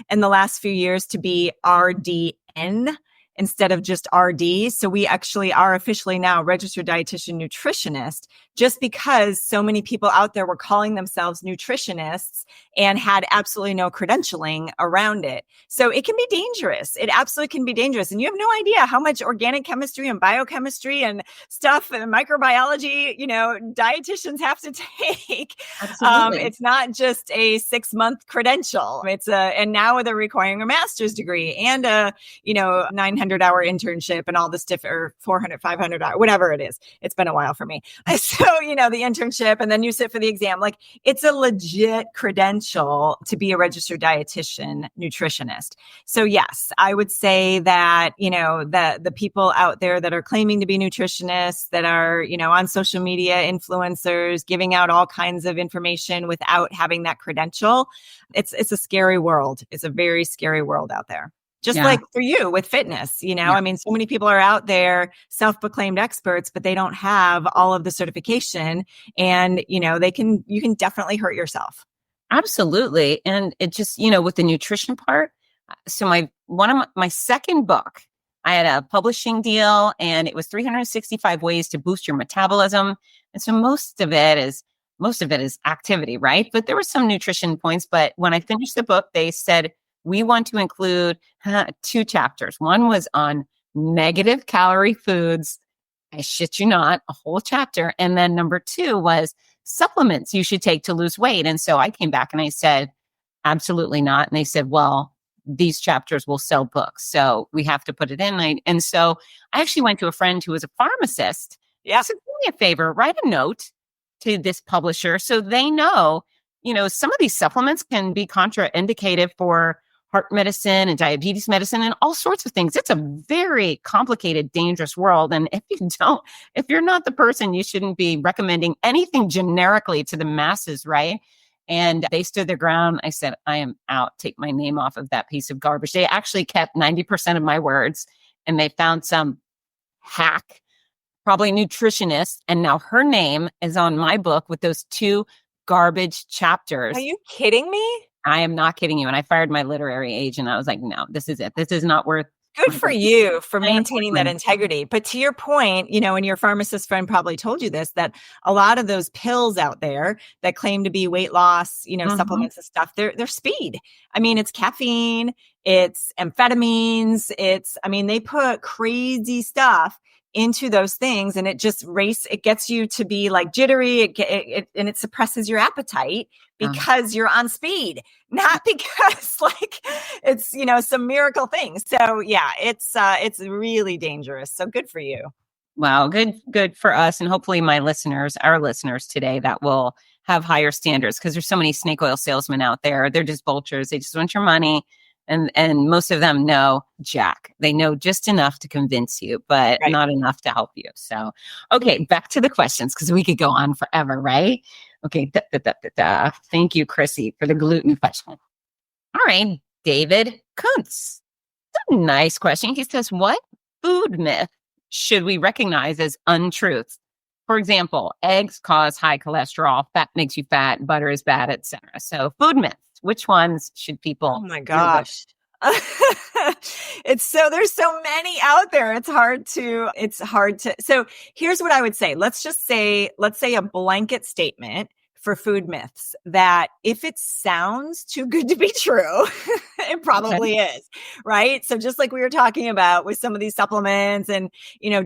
in the last few years to be RDN instead of just RD. So we actually are officially now registered dietitian nutritionist, just because so many people out there were calling themselves nutritionists and had absolutely no credentialing around it. So it can be dangerous. It absolutely can be dangerous. And you have no idea how much organic chemistry and biochemistry and stuff and microbiology, dietitians have to take. It's not just a 6-month credential. And now they're requiring a master's degree and a, 900-hour internship and all this different, or 400, 500, whatever it is. It's been a while for me. So, the internship, and then you sit for the exam. Like, it's a legit credential to be a registered dietitian nutritionist. So yes, I would say that, the people out there that are claiming to be nutritionists, that are, on social media, influencers, giving out all kinds of information without having that credential, it's a scary world. It's a very scary world out there. Just like for you with fitness, I mean, so many people are out there, self-proclaimed experts, but they don't have all of the certification, and, you can definitely hurt yourself. Absolutely. And it just, with the nutrition part. So my second book, I had a publishing deal, and it was 365 ways to boost your metabolism. And so most of it is activity, right? But there were some nutrition points. But when I finished the book, they said, we want to include 2 chapters. One was on negative calorie foods. I shit you not, a whole chapter. And then number 2 was supplements you should take to lose weight. And so I came back and I said, absolutely not. And they said, well, these chapters will sell books, so we have to put it in. And so I actually went to a friend who was a pharmacist. Yeah. So do me a favor, write a note to this publisher so they know, some of these supplements can be contraindicated for heart medicine and diabetes medicine and all sorts of things. It's a very complicated, dangerous world. And if you're not the person, you shouldn't be recommending anything generically to the masses, right? And they stood their ground. I said, I am out. Take my name off of that piece of garbage. They actually kept 90% of my words, and they found some hack, probably nutritionist. And now her name is on my book with those 2 garbage chapters. Are you kidding me? I am not kidding you. And I fired my literary agent. I was like, no, this is it. This is not worth. Good for you for maintaining that integrity. But to your point, and your pharmacist friend probably told you this, that a lot of those pills out there that claim to be weight loss, supplements and stuff, they're speed. I mean, it's caffeine, it's amphetamines, they put crazy stuff into those things, and it gets you to be like jittery, and it suppresses your appetite because you're on speed, not because like it's, some miracle thing. So yeah, it's really dangerous. So good for you. Wow. Good for us. And hopefully our listeners today that will have higher standards, because there's so many snake oil salesmen out there. They're just vultures. They just want your money. And most of them know Jack. They know just enough to convince you, but not enough to help you. So, okay, back to the questions, because we could go on forever, right? Okay. Thank you, Chrissy, for the gluten question. All right, David Kuntz. That's a nice question. He says, what food myth should we recognize as untruths? For example, eggs cause high cholesterol, fat makes you fat, butter is bad, etc. So food myths. Which ones should people? Oh my gosh. There's so many out there. It's hard to, so here's what I would say. Let's say a blanket statement for food myths that if it sounds too good to be true, it probably is, right? So just like we were talking about with some of these supplements and,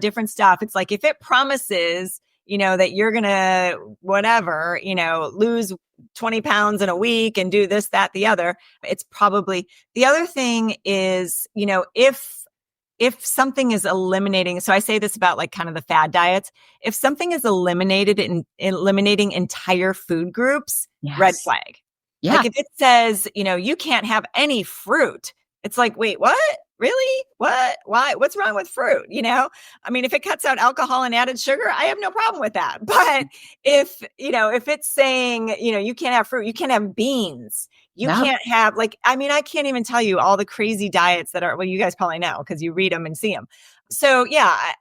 different stuff, it's like, if it promises, that you're going to, whatever, lose 20 pounds in a week and do this, that, the other, it's probably, the other thing is, if something is eliminating, so I say this about like kind of the fad diets, if something is eliminating entire food groups, red flag. Yeah. Like if it says, you can't have any fruit, it's like, wait, what? Really? What? Why? What's wrong with fruit? If it cuts out alcohol and added sugar, I have no problem with that. But if it's saying, you can't have fruit, you can't have beans, you can't have I can't even tell you all the crazy diets that are, well, you guys probably know because you read them and see them. So yeah,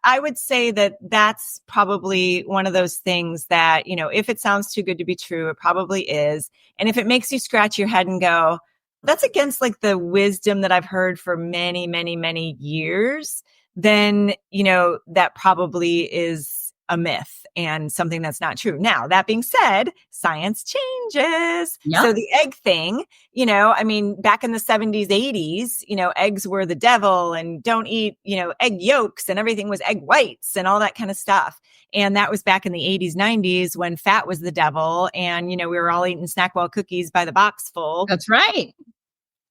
I would say that that's probably one of those things that, if it sounds too good to be true, it probably is. And if it makes you scratch your head and go, that's against like the wisdom that I've heard for many, many, many years, then, that probably is a myth and something that's not true. Now, that being said, science changes. Yep. So the egg thing, back in the 70s, 80s, eggs were the devil and don't eat, egg yolks, and everything was egg whites and all that kind of stuff. And that was back in the 80s, 90s when fat was the devil. And, we were all eating Snackwell cookies by the box full. That's right.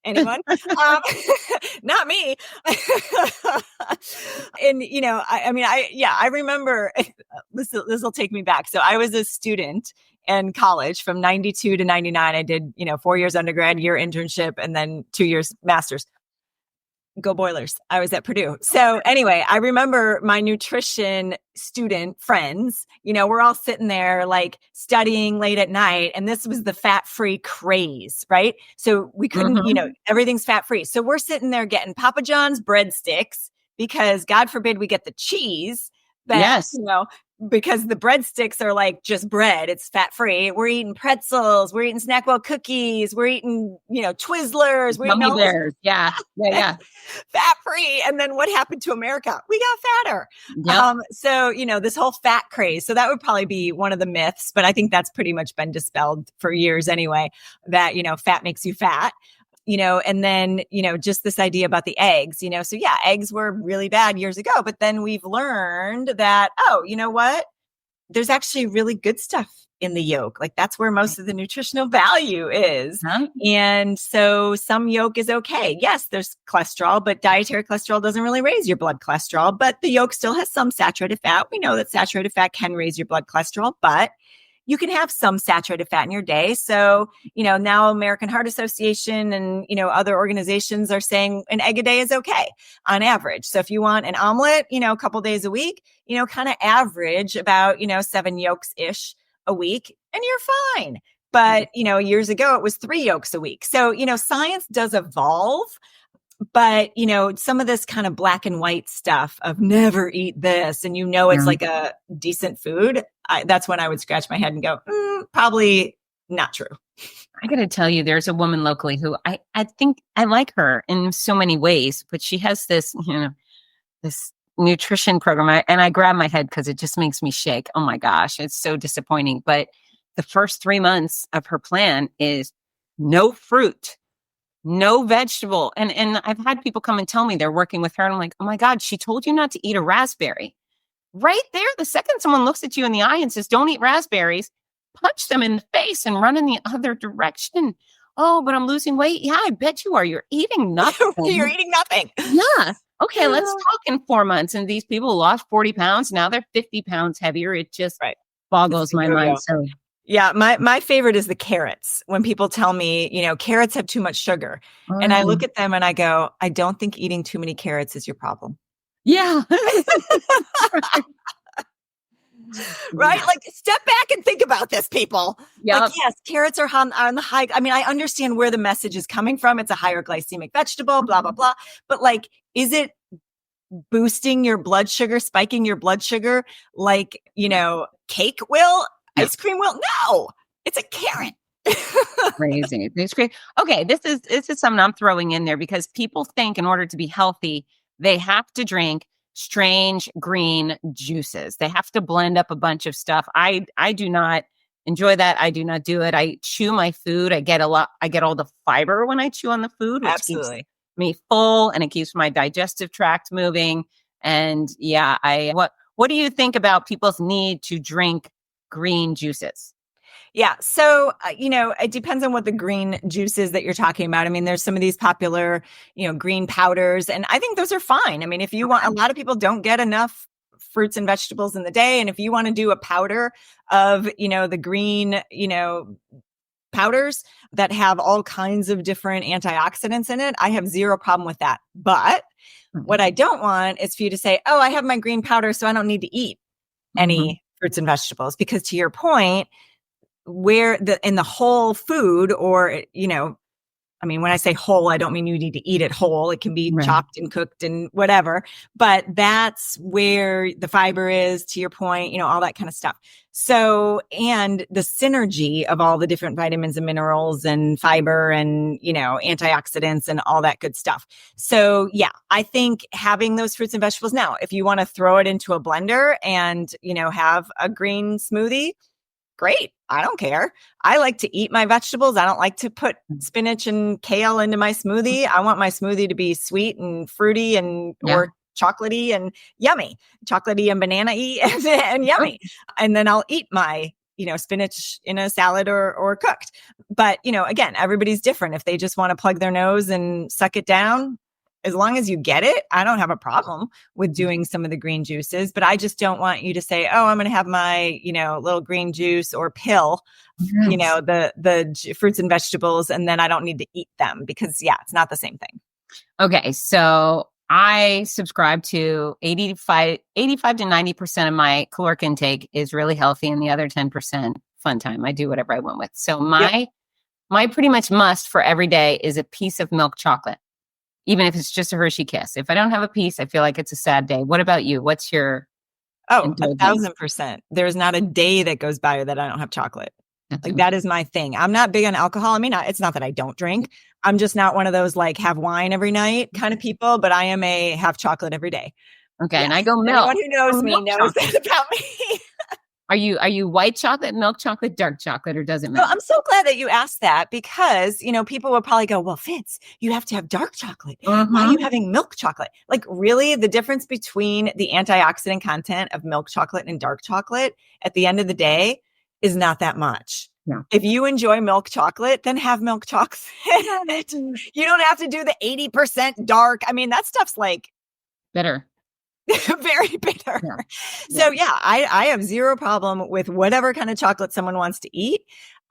Anyone? Not me. And, I remember this will take me back. So I was a student in college from 92 to 99. I did, 4 years undergrad, year internship, and then 2 years master's. Go Boilers. I was at Purdue. So anyway, I remember my nutrition student friends, we're all sitting there like studying late at night. And this was the fat-free craze, right? So we couldn't, everything's fat-free. So we're sitting there getting Papa John's breadsticks because God forbid we get the cheese. That, because the breadsticks are like just bread. It's fat-free. We're eating pretzels. We're eating Snackwell cookies. We're eating, Twizzlers. We're eating all bears. Yeah. Fat-free. And then what happened to America? We got fatter. Yep. So, this whole fat craze. So that would probably be one of the myths, but I think that's pretty much been dispelled for years anyway, that, fat makes you fat. And then, just this idea about the eggs, so yeah, eggs were really bad years ago, but then we've learned that, oh, you know what? There's actually really good stuff in the yolk. Like that's where most of the nutritional value is. Huh? And so some yolk is okay. Yes, there's cholesterol, but dietary cholesterol doesn't really raise your blood cholesterol, but the yolk still has some saturated fat. We know that saturated fat can raise your blood cholesterol, but you can have some saturated fat in your day. So, now American Heart Association and, other organizations are saying an egg a day is okay on average. So if you want an omelet, a couple days a week, kind of average about, 7 yolks-ish a week and you're fine. But, years ago it was 3 yolks a week. So, science does evolve. But, some of this kind of black and white stuff of never eat this and, it's like a decent food. That's when I would scratch my head and go, probably not true. I got to tell you, there's a woman locally who I think I like her in so many ways, but she has this, this nutrition program. And I grab my head because it just makes me shake. Oh my gosh, it's so disappointing. But the first 3 months of her plan is no fruit, no vegetable. And I've had people come and tell me they're working with her. And I'm like, oh my God, she told you not to eat a raspberry. Right there, the second someone looks at you in the eye and says, don't eat raspberries, punch them in the face and run in the other direction. Oh, but I'm losing weight. Yeah, I bet you are. You're eating nothing. You're eating nothing. Yeah. Okay, let's talk in 4 months. And these people lost 40 pounds. Now they're 50 pounds heavier. It just boggles my mind. So yeah, my favorite is the carrots. When people tell me, carrots have too much sugar. And I look at them and I go, I don't think eating too many carrots is your problem. Yeah. Right? Like, step back and think about this, people. Yep. Like, yes, carrots are on the high. I mean, I understand where the message is coming from. It's a higher glycemic vegetable, blah, blah, blah. But like, is it boosting your blood sugar, spiking your blood sugar like, cake will, ice cream will? No, it's a carrot. Crazy. It's great. Okay, this is something I'm throwing in there because people think in order to be healthy, they have to drink strange green juices. They have to blend up a bunch of stuff. I do not enjoy that. I do not do it. I chew my food. I get all the fiber when I chew on the food, which keeps me full and it keeps my digestive tract moving. And yeah, what do you think about people's need to drink green juices? Yeah. So, it depends on what the green juice is that you're talking about. I mean, there's some of these popular, green powders, and I think those are fine. I mean, if you want, a lot of people don't get enough fruits and vegetables in the day. And if you want to do a powder of, the green, powders that have all kinds of different antioxidants in it, I have zero problem with that. But what I don't want is for you to say, oh, I have my green powder, so I don't need to eat any fruits and vegetables. Because to your point, where in the whole food, or I mean, when I say whole, I don't mean you need to eat it whole. It can be chopped and cooked and whatever, but that's where the fiber is, to your point, all that kind of stuff. So, and the synergy of all the different vitamins and minerals and fiber and, antioxidants and all that good stuff. So yeah, I think having those fruits and vegetables. Now, if you want to throw it into a blender and, have a green smoothie, great. I don't care. I like to eat my vegetables. I don't like to put spinach and kale into my smoothie. I want my smoothie to be sweet and fruity and or chocolatey and yummy, chocolatey and banana-y and yummy. And then I'll eat my, spinach in a salad or cooked. But, again, everybody's different. If they just want to plug their nose and suck it down, as long as you get it, I don't have a problem with doing some of the green juices, but I just don't want you to say, oh, I'm going to have my, little green juice or pill, the fruits and vegetables, and then I don't need to eat them because it's not the same thing. Okay. So I subscribe to 85 to 90% of my caloric intake is really healthy and the other 10% fun time. I do whatever I want with. So my pretty much must for every day is a piece of milk chocolate. Even if it's just a Hershey Kiss. If I don't have a piece, I feel like it's a sad day. What about you? What's your... Oh, 1,000%. There's not a day that goes by that I don't have chocolate. That is my thing. I'm not big on alcohol. I mean, it's not that I don't drink. I'm just not one of those have wine every night kind of people, but I am a have chocolate every day. Okay. Yes. And I go milk. Anyone who knows me knows that about me. Are you white chocolate, milk chocolate, dark chocolate, or does it matter? Well, I'm so glad that you asked that because, people will probably go, well, Fitz, you have to have dark chocolate. Why are you having milk chocolate? Like, really, the difference between the antioxidant content of milk chocolate and dark chocolate at the end of the day is not that much. No. If you enjoy milk chocolate, then have milk chocolate. You don't have to do the 80% dark. I mean, that stuff's bitter. Very bitter. Yeah. So I have zero problem with whatever kind of chocolate someone wants to eat.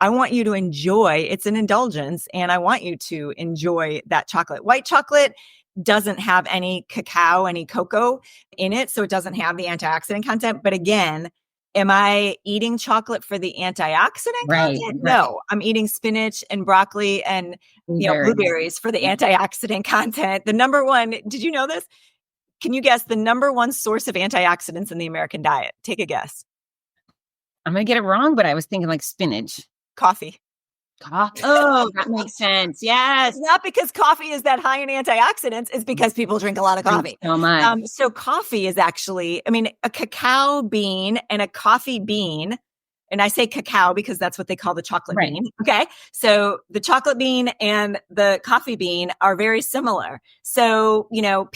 I want you to enjoy. It's an indulgence, and I want you to enjoy that chocolate. White chocolate doesn't have any cacao, any cocoa in it, so it doesn't have the antioxidant content. But again, am I eating chocolate for the antioxidant content? No, I'm eating spinach and broccoli and blueberries for the antioxidant content. The number one, did you know this? Can you guess the number one source of antioxidants in the American diet? Take a guess. I'm going to get it wrong, but I was thinking spinach. Coffee. Oh, that makes sense. Yes. It's not because coffee is that high in antioxidants. It's because people drink a lot of coffee. So much. So coffee is actually, I mean, a cacao bean and a coffee bean. And I say cacao because that's what they call the chocolate bean. Okay. So the chocolate bean and the coffee bean are very similar. So, you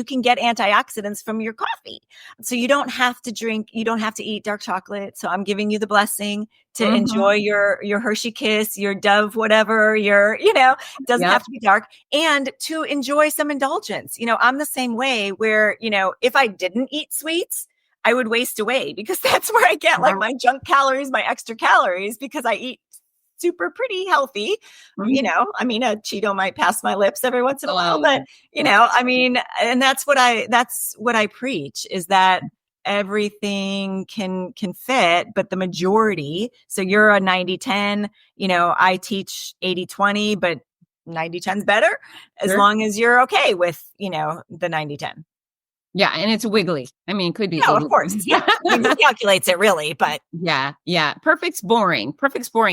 can get antioxidants from your coffee. So you don't have to eat dark chocolate. So I'm giving you the blessing to enjoy your Hershey Kiss, your Dove, whatever, it doesn't have to be dark, and to enjoy some indulgence. I'm the same way where, if I didn't eat sweets, I would waste away because that's where I get like my junk calories, my extra calories, because I eat super pretty healthy. I mean, a Cheeto might pass my lips every once in a while, but and that's what I preach is that everything can fit, but the majority. So you're a 90-10, I teach 80-20, but 90-10 is better as long as you're okay with, the 90-10. Yeah. And it's wiggly. I mean, it could be. No, of course. Yeah. It calculates it really, but. Yeah. Perfect's boring.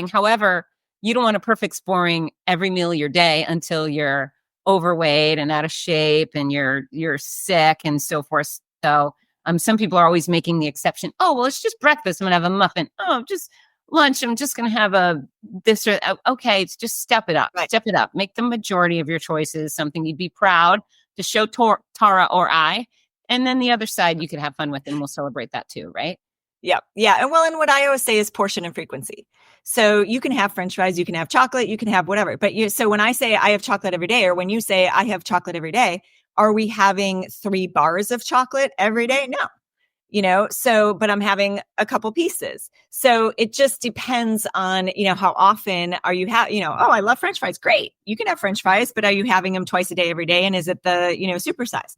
However, you don't want a perfect's boring every meal of your day until you're overweight and out of shape and you're sick and so forth. So some people are always making the exception. Oh, well, it's just breakfast. I'm going to have a muffin. Oh, just lunch. I'm just going to have this or okay. It's just step it up. Right. Step it up. Make the majority of your choices something you'd be proud to show Tara or I. And then the other side you could have fun with, and we'll celebrate that too, right? Yeah. Yeah. And and what I always say is portion and frequency. So you can have French fries, you can have chocolate, you can have whatever. But so when I say I have chocolate every day, or when you say I have chocolate every day, are we having 3 bars of chocolate every day? No. But I'm having a couple pieces. So it just depends on, how often are you I love French fries. Great. You can have French fries, but are you having them twice a day every day? And is it the, supersize?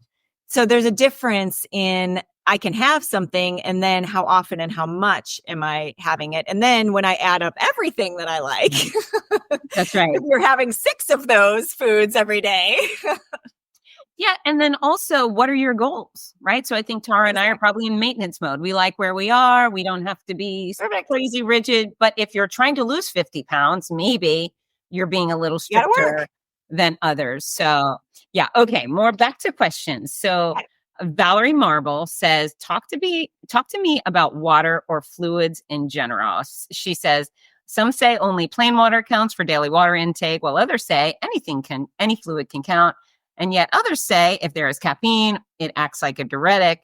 So there's a difference in I can have something and then how often and how much am I having it? And then when I add up everything that I like, that's right. If you're having 6 of those foods every day. Yeah. And then also, what are your goals? Right. So I think Tara and I are probably in maintenance mode. We like where we are. We don't have to be crazy rigid. But if you're trying to lose 50 pounds, maybe you're being a little stricter than others. So yeah. Okay. More back to questions. So Valerie Marble says, talk to me about water or fluids in general. She says, some say only plain water counts for daily water intake, while others say any fluid can count. And yet others say if there is caffeine, it acts like a diuretic,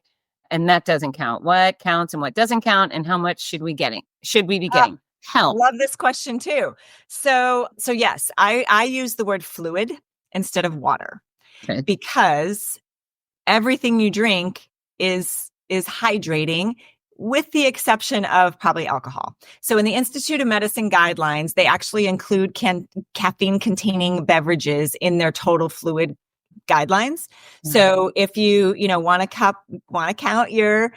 and that doesn't count. What counts and what doesn't count, and how much should we be getting? Help. Love this question too. So yes, I use the word fluid instead of water because everything you drink is hydrating, with the exception of probably alcohol. So in the Institute of Medicine guidelines, they actually include caffeine containing beverages in their total fluid guidelines. So if you want to count your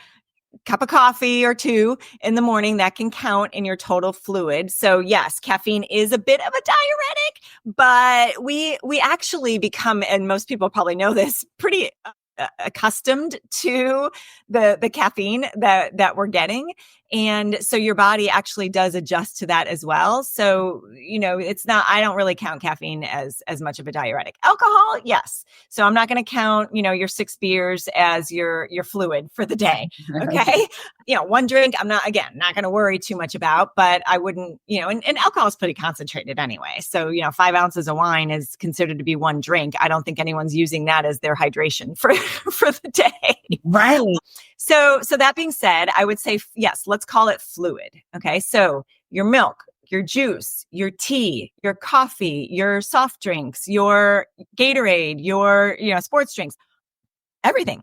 cup of coffee or 2 in the morning, that can count in your total fluid. So yes, caffeine is a bit of a diuretic, but we actually become, and most people probably know this, pretty accustomed to the caffeine that we're getting. And so your body actually does adjust to that as well. So, I don't really count caffeine as much of a diuretic. Alcohol, yes. So I'm not going to count, your 6 beers as your fluid for the day. Okay. 1 drink, I'm not going to worry too much about, but I wouldn't, and alcohol is pretty concentrated anyway. So, 5 ounces of wine is considered to be 1 drink. I don't think anyone's using that as their hydration for the day. Right. So that being said, I would say, yes, let's call it fluid. Okay. So your milk, your juice, your tea, your coffee, your soft drinks, your Gatorade, your, sports drinks, everything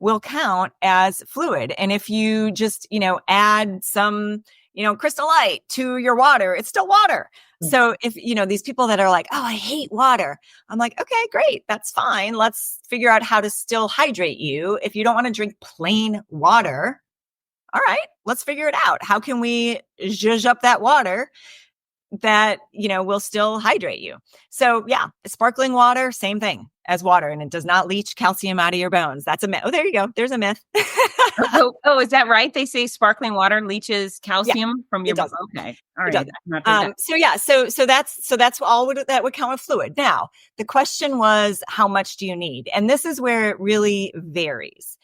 will count as fluid. And if you just, add some, Crystal Light to your water, it's still water. So if, these people that are like, oh, I hate water, I'm like, okay, great. That's fine. Let's figure out how to still hydrate you. If you don't want to drink plain water, all right, let's figure it out. How can we zhuzh up that water that, will still hydrate you? So yeah, sparkling water, same thing as water, and it does not leach calcium out of your bones. That's a myth. Oh, there you go. There's a myth. Oh, is that right? They say sparkling water leaches calcium from your it does. blood. Okay. All right. does. I've not heard that. So yeah, so that's all that would count with fluid. Now, the question was, how much do you need? And this is where it really varies.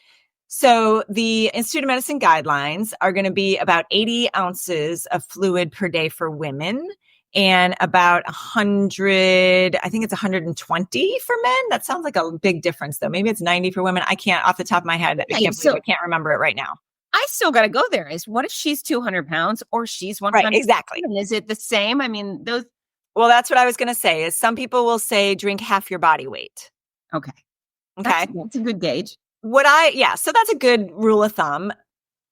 So the Institute of Medicine guidelines are going to be about 80 ounces of fluid per day for women and about 100, I think it's 120 for men. That sounds like a big difference though. Maybe it's 90 for women. I can't off the top of my head. I can't remember it right now. I still got to go there. What if she's 200 pounds or she's 100? Right, exactly. Is it the same? I mean, those. Well, that's what I was going to say is some people will say drink half your body weight. Okay. Okay. That's a good gauge. So that's a good rule of thumb.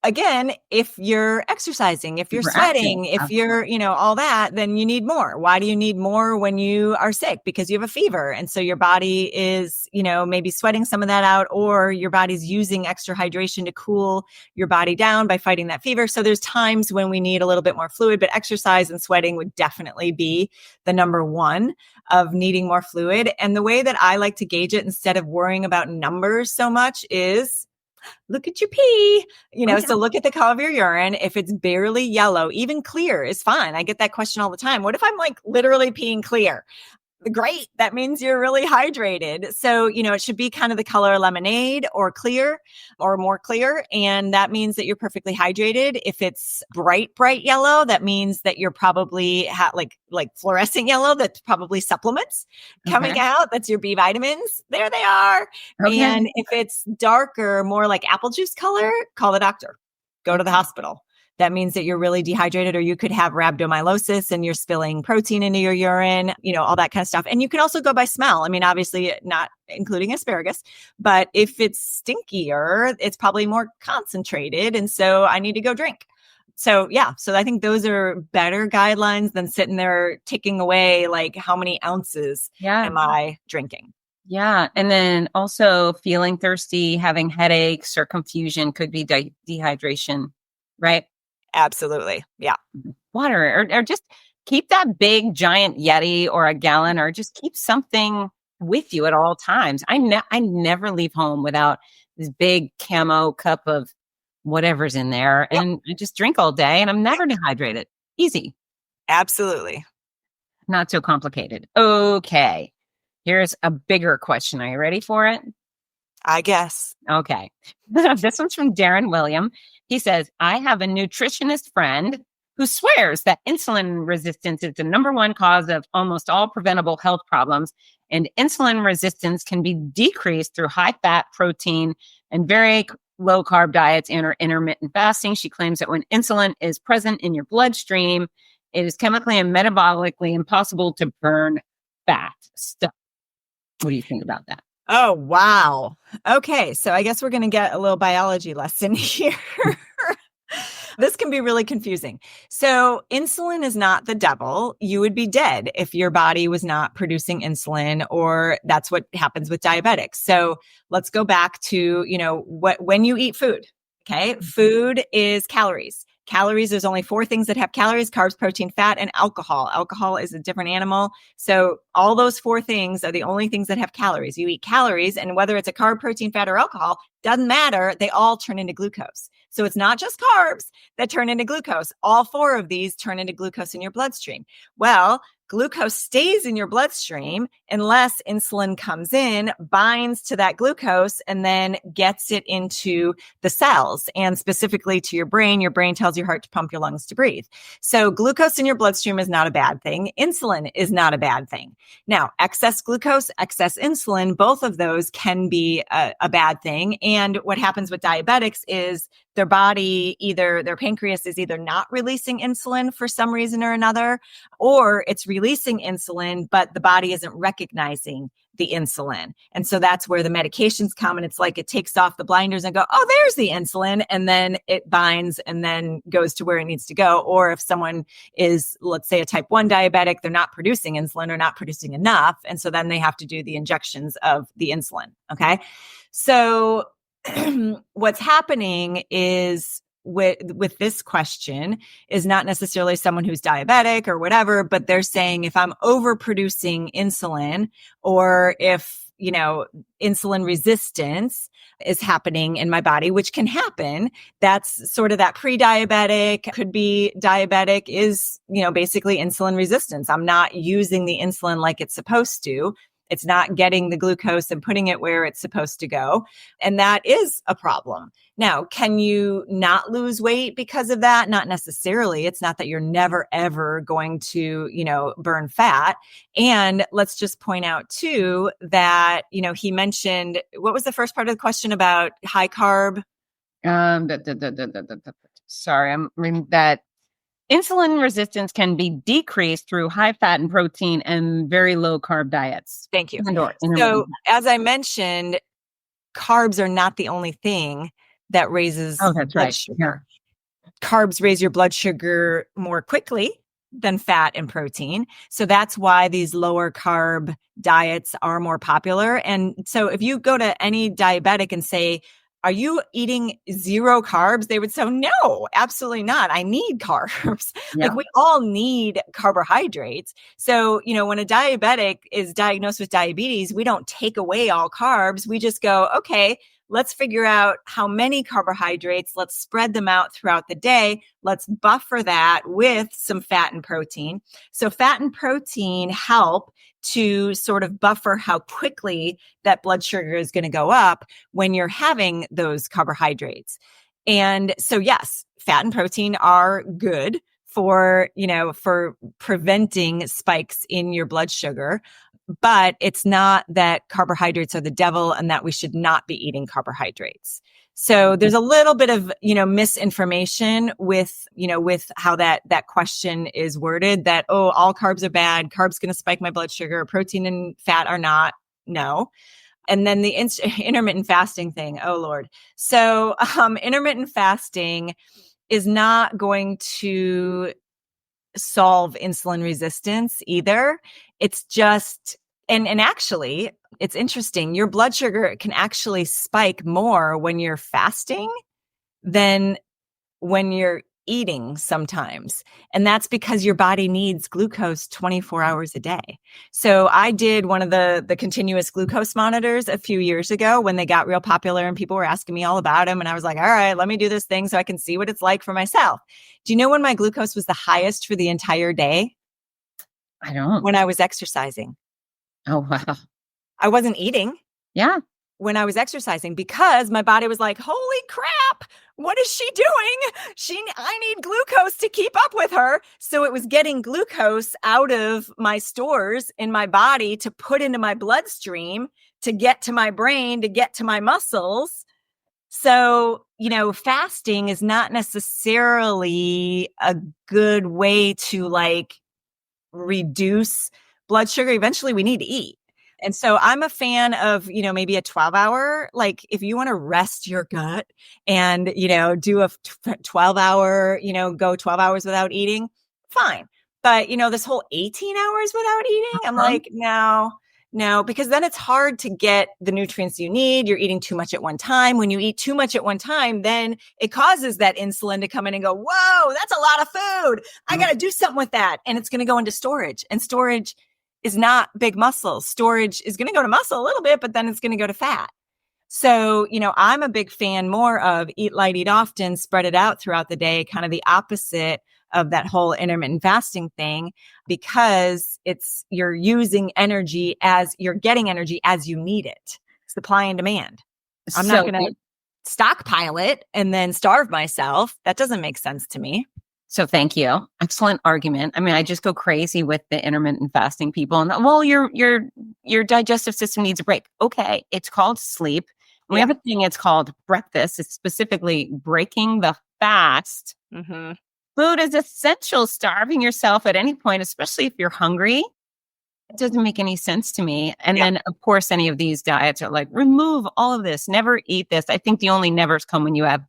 Again, if you're exercising, if you're sweating, if you're, all that, then you need more. Why do you need more when you are sick? Because you have a fever. And so your body is, maybe sweating some of that out, or your body's using extra hydration to cool your body down by fighting that fever. So there's times when we need a little bit more fluid, but exercise and sweating would definitely be the number one of needing more fluid. And the way that I like to gauge it instead of worrying about numbers so much is look at your pee, so look at the color of your urine. If it's barely yellow, even clear is fine. I get that question all the time. What if I'm like literally peeing clear? Great. That means you're really hydrated. So, it should be kind of the color lemonade or clear or more clear. And that means that you're perfectly hydrated. If it's bright yellow, that means that you're probably like fluorescent yellow. That's probably supplements coming out. That's your B vitamins. There they are. Okay. And if it's darker, more like apple juice color, call the doctor. Go to the hospital. That means that you're really dehydrated, or you could have rhabdomyolysis and you're spilling protein into your urine, all that kind of stuff. And you can also go by smell. I mean, obviously not including asparagus, but if it's stinkier, it's probably more concentrated. And so I need to go drink. So yeah, so I think those are better guidelines than sitting there ticking away, like how many ounces am I drinking? Yeah. And then also feeling thirsty, having headaches or confusion could be dehydration, right? Absolutely. Yeah. Water or just keep that big giant Yeti or a gallon, or just keep something with you at all times. I never leave home without this big camo cup of whatever's in there, and I just drink all day and I'm never dehydrated. Easy. Absolutely. Not so complicated. Okay. Here's a bigger question. Are you ready for it? I guess. Okay. This one's from Darren William. He says, I have a nutritionist friend who swears that insulin resistance is the number one cause of almost all preventable health problems, and insulin resistance can be decreased through high-fat, protein, and very low-carb diets and or intermittent fasting. She claims that when insulin is present in your bloodstream, it is chemically and metabolically impossible to burn fat. Stuff. What do you think about that? Oh, wow. Okay. So I guess we're going to get a little biology lesson here. This can be really confusing. So insulin is not the devil. You would be dead if your body was not producing insulin, or that's what happens with diabetics. So let's go back to, when you eat food. Okay. Food is calories. Calories, there's only 4 things that have calories: carbs, protein, fat, and alcohol. Alcohol is a different animal. So all those 4 things are the only things that have calories. You eat calories, and whether it's a carb, protein, fat, or alcohol, doesn't matter. They all turn into glucose. So it's not just carbs that turn into glucose. All 4 of these turn into glucose in your bloodstream. Well, glucose stays in your bloodstream unless insulin comes in, binds to that glucose, and then gets it into the cells and specifically to your brain. Your brain tells your heart to pump, your lungs to breathe. So glucose in your bloodstream is not a bad thing. Insulin is not a bad thing. Now, excess glucose, excess insulin, both of those can be a bad thing. And what happens with diabetics is their body, their pancreas is either not releasing insulin for some reason or another, or it's releasing insulin, but the body isn't recognizing the insulin. And so that's where the medications come, and it's like it takes off the blinders and go, oh, there's the insulin. And then it binds and then goes to where it needs to go. Or if someone is, let's say, a type 1 diabetic, they're not producing insulin or not producing enough. And so then they have to do the injections of the insulin. Okay. So what's happening is with this question is not necessarily someone who's diabetic or whatever, but they're saying if I'm overproducing insulin, or if insulin resistance is happening in my body, which can happen. That's sort of that pre-diabetic, could be diabetic, is, basically insulin resistance. I'm not using the insulin like it's supposed to. It's not getting the glucose and putting it where it's supposed to go. And that is a problem. Now, can you not lose weight because of that? Not necessarily. It's not that you're never, ever going to, burn fat. And let's just point out too that, he mentioned, what was the first part of the question about high carb? Sorry, I'm reading that. Insulin resistance can be decreased through high fat and protein and very low carb diets. Thank you. So, as I mentioned, carbs are not the only thing that raises blood sugar. Carbs raise your blood sugar more quickly than fat and protein. So that's why these lower carb diets are more popular. And so if you go to any diabetic and say, are you eating zero carbs? They would say, no, absolutely not. I need carbs. Yeah. Like we all need carbohydrates. So, when a diabetic is diagnosed with diabetes, we don't take away all carbs. We just go, okay, let's figure out how many carbohydrates. Let's spread them out throughout the day. Let's buffer that with some fat and protein. So fat and protein help to sort of buffer how quickly that blood sugar is going to go up when you're having those carbohydrates. And so, yes, fat and protein are good for preventing spikes in your blood sugar. But it's not that carbohydrates are the devil and that we should not be eating carbohydrates. So there's a little bit of, misinformation with how that question is worded, that, oh, all carbs are bad. Carbs going to spike my blood sugar. Protein and fat are not. No. And then the intermittent fasting thing. Oh, Lord. So intermittent fasting is not going to solve insulin resistance either. It's just, and actually, it's interesting. Your blood sugar can actually spike more when you're fasting than when you're eating sometimes. And that's because your body needs glucose 24 hours a day. So I did one of the continuous glucose monitors a few years ago when they got real popular and people were asking me all about them. And I was like, all right, let me do this thing so I can see what it's like for myself. Do you know when my glucose was the highest for the entire day? I don't. When I was exercising. Oh, wow. I wasn't eating. Yeah. When I was exercising, because my body was like, holy crap, what is she doing? I need glucose to keep up with her. So it was getting glucose out of my stores in my body to put into my bloodstream, to get to my brain, to get to my muscles. So, fasting is not necessarily a good way to reduce blood sugar. Eventually we need to eat. And so I'm a fan of, maybe a 12-hour, if you want to rest your gut and, do a 12-hour, go 12 hours without eating, fine. But, this whole 18 hours without eating, I'm like, no, because then it's hard to get the nutrients you need. You're eating too much at one time. When you eat too much at one time, then it causes that insulin to come in and go, whoa, that's a lot of food. I got to do something with that. And it's going to go into storage, and storage is not big muscle. Storage is going to go to muscle a little bit, but then it's going to go to fat. So, I'm a big fan more of eat light, eat often, spread it out throughout the day, kind of the opposite of that whole intermittent fasting thing, because you're using energy you're getting energy as you need it, supply and demand. I'm not going to stockpile it and then starve myself. That doesn't make sense to me. So thank you. Excellent argument. I mean, I just go crazy with the intermittent fasting people. And well, your digestive system needs a break. Okay, it's called sleep. We have a thing. It's called breakfast. It's specifically breaking the fast. Mm-hmm. Food is essential. Starving yourself at any point, especially if you're hungry, it doesn't make any sense to me. And then, of course, any of these diets are like, remove all of this. Never eat this. I think the only nevers come when you have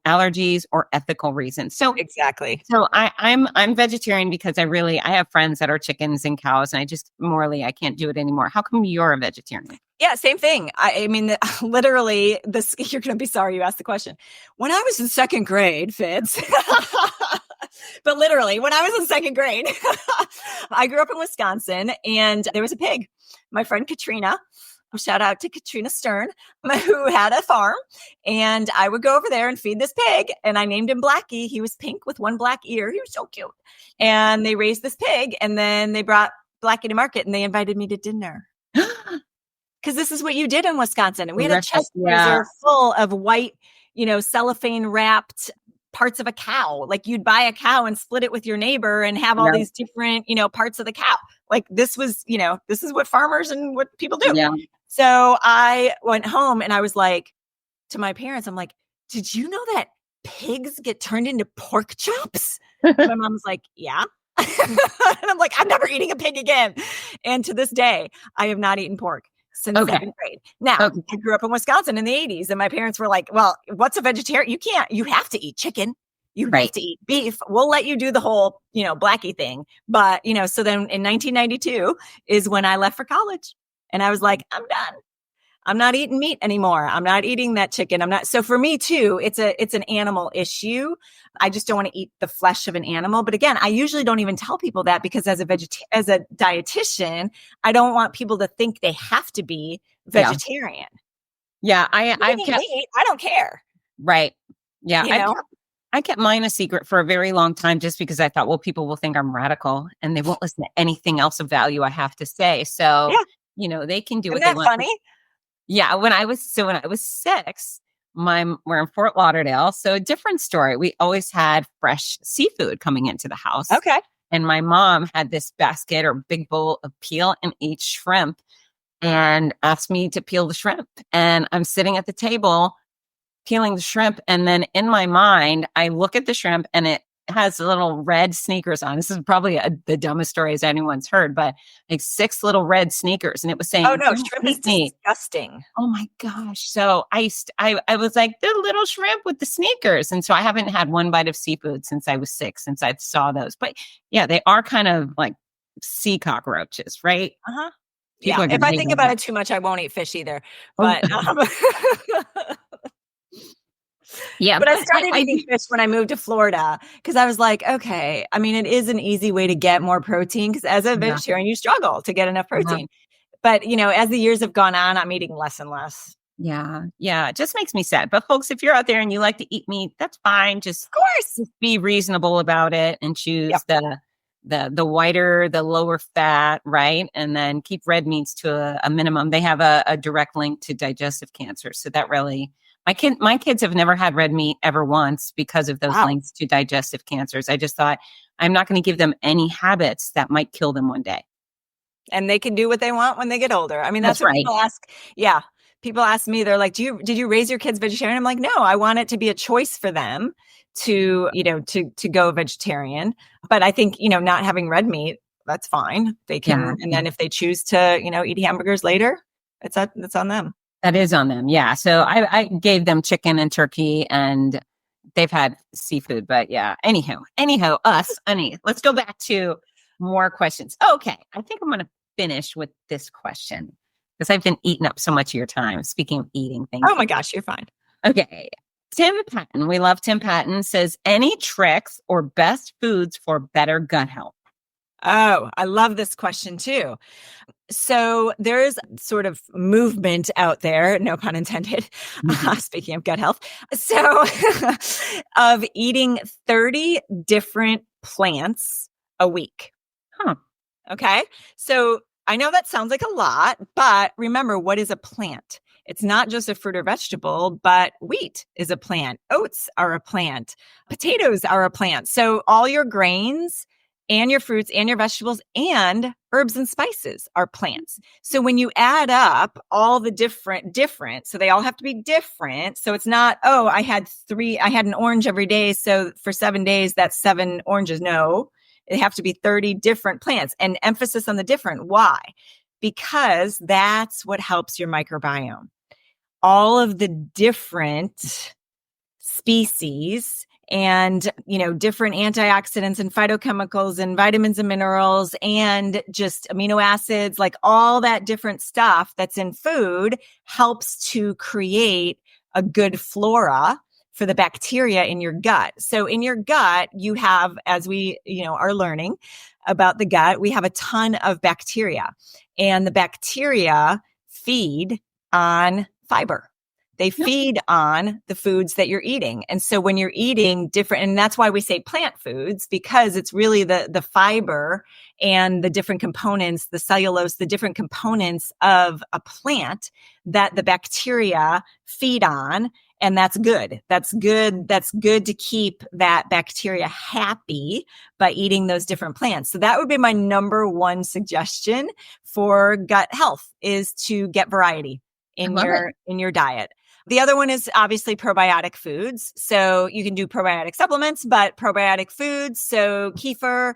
allergies or ethical reasons. So exactly. So I'm vegetarian because I have friends that are chickens and cows, and I just morally I can't do it anymore. How come you're a vegetarian? Yeah, same thing. I mean, literally, you're going to be sorry you asked the question. When I was in second grade, Fitz, but literally, when I was in second grade, I grew up in Wisconsin, and there was a pig. My friend Katrina, shout out to Katrina Stern, who had a farm. And I would go over there and feed this pig. And I named him Blackie. He was pink with one black ear. He was so cute. And they raised this pig. And then they brought Blackie to market and they invited me to dinner. Because this is what you did in Wisconsin. And we had a chest freezer full of white, cellophane wrapped parts of a cow. Like you'd buy a cow and split it with your neighbor and have all these different, parts of the cow. Like this was, this is what farmers and what people do. Yeah. So I went home and I was like, to my parents, I'm like, did you know that pigs get turned into pork chops? My mom was like, yeah. And I'm like, I'm never eating a pig again. And to this day, I have not eaten pork since 7th grade. Now, I grew up in Wisconsin in the 80s, and my parents were like, well, what's a vegetarian? You have to eat chicken. You have to eat beef. We'll let you do the whole, Blackie thing. But, so then in 1992 is when I left for college. And I was like, I'm done. I'm not eating meat anymore. I'm not eating that chicken. So for me too, it's an animal issue. I just don't want to eat the flesh of an animal. But again, I usually don't even tell people that because as a dietitian, I don't want people to think they have to be vegetarian. Yeah. I don't care. Right. Yeah. I kept mine a secret for a very long time just because I thought, well, people will think I'm radical and they won't listen to anything else of value I have to say. So, they can do what they want. Isn't that funny? Yeah. When I was 6, we're in Fort Lauderdale. So a different story. We always had fresh seafood coming into the house. Okay. And my mom had this basket or big bowl of peel and eat shrimp and asked me to peel the shrimp. And I'm sitting at the table peeling the shrimp. And then in my mind, I look at the shrimp and it has little red sneakers on. This is probably the dumbest story as anyone's heard, but like 6 little red sneakers. And it was saying, oh no, shrimp is disgusting. Oh my gosh. So I was like, the little shrimp with the sneakers. And so I haven't had one bite of seafood since I was 6, since I saw those. But yeah, they are kind of like sea cockroaches, right? Uh-huh. Yeah. If I think about it too much, I won't eat fish either. But yeah, but I started eating fish when I moved to Florida because I was like, okay, I mean, it is an easy way to get more protein because as a vegetarian, you struggle to get enough protein. But, as the years have gone on, I'm eating less and less. Yeah. Yeah. It just makes me sad. But folks, if you're out there and you like to eat meat, that's fine. Just, of course, just be reasonable about it and choose the whiter, the lower fat, right? And then keep red meats to a minimum. They have a direct link to digestive cancer. So that really... My kids have never had red meat ever once because of those links to digestive cancers. I just thought I'm not going to give them any habits that might kill them one day. And they can do what they want when they get older. I mean, that's what right. People ask. Yeah. People ask me, they're like, did you raise your kids vegetarian? I'm like, no, I want it to be a choice for them to go vegetarian. But I think, not having red meat, that's fine. They can. Yeah. And then if they choose to, eat hamburgers later, it's on them. That is on them. Yeah. So I gave them chicken and turkey and they've had seafood, but yeah. Anyhow, let's go back to more questions. Okay. I think I'm going to finish with this question because I've been eating up so much of your time. Speaking of eating things. Oh my gosh, you're fine. Okay. Tim Patton, we love Tim Patton, says, any tricks or best foods for better gut health? Oh, I love this question too. So there's sort of movement out there, no pun intended, speaking of gut health. So of eating 30 different plants a week. Huh. Okay. So I know that sounds like a lot, but remember, what is a plant? It's not just a fruit or vegetable, but wheat is a plant. Oats are a plant. Potatoes are a plant. So all your grains and your fruits and your vegetables and herbs and spices are plants. So when you add up all the different, so they all have to be different. So it's not, I had an orange every day. So for 7 days, that's 7 oranges. No, it have to be 30 different plants, and emphasis on the different. Why? Because that's what helps your microbiome. All of the different species and, different antioxidants and phytochemicals and vitamins and minerals and just amino acids, like all that different stuff that's in food helps to create a good flora for the bacteria in your gut. So in your gut, you have, as we, are learning about the gut, we have a ton of bacteria, and the bacteria feed on fiber. They feed on the foods that you're eating. And so when you're eating different, and that's why we say plant foods, because it's really the fiber and the different components, the cellulose, the different components of a plant that the bacteria feed on. And that's good. That's good. That's good to keep that bacteria happy by eating those different plants. So that would be my number one suggestion for gut health, is to get variety in your diet. The other one is obviously probiotic foods. So you can do probiotic supplements, but probiotic foods. So kefir,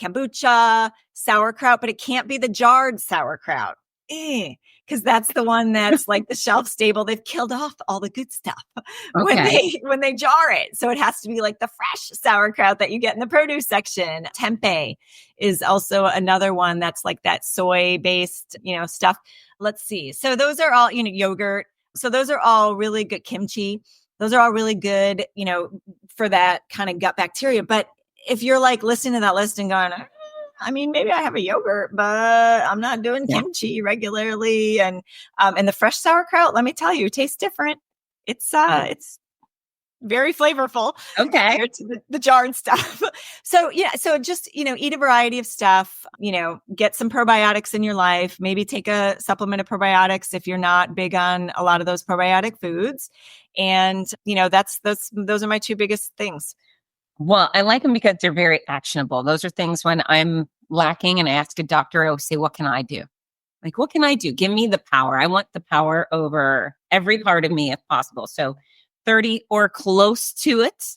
kombucha, sauerkraut, but it can't be the jarred sauerkraut. Because that's the one that's like the shelf stable. They've killed off all the good stuff when they jar it. So it has to be like the fresh sauerkraut that you get in the produce section. Tempeh is also another one that's like that soy based, stuff. Let's see. So those are all, yogurt. So those are all really good. Kimchi. Those are all really good, for that kind of gut bacteria. But if you're like listening to that list and going, maybe I have a yogurt, but I'm not doing kimchi regularly. And the fresh sauerkraut, let me tell you, tastes different. It's very flavorful. Okay. Compared to the jarred stuff. So just, eat a variety of stuff, get some probiotics in your life, maybe take a supplement of probiotics if you're not big on a lot of those probiotic foods. And, those are my two biggest things. Well, I like them because they're very actionable. Those are things when I'm lacking and I ask a doctor, I always say, what can I do? Like, what can I do? Give me the power. I want the power over every part of me if possible. So 30 or close to it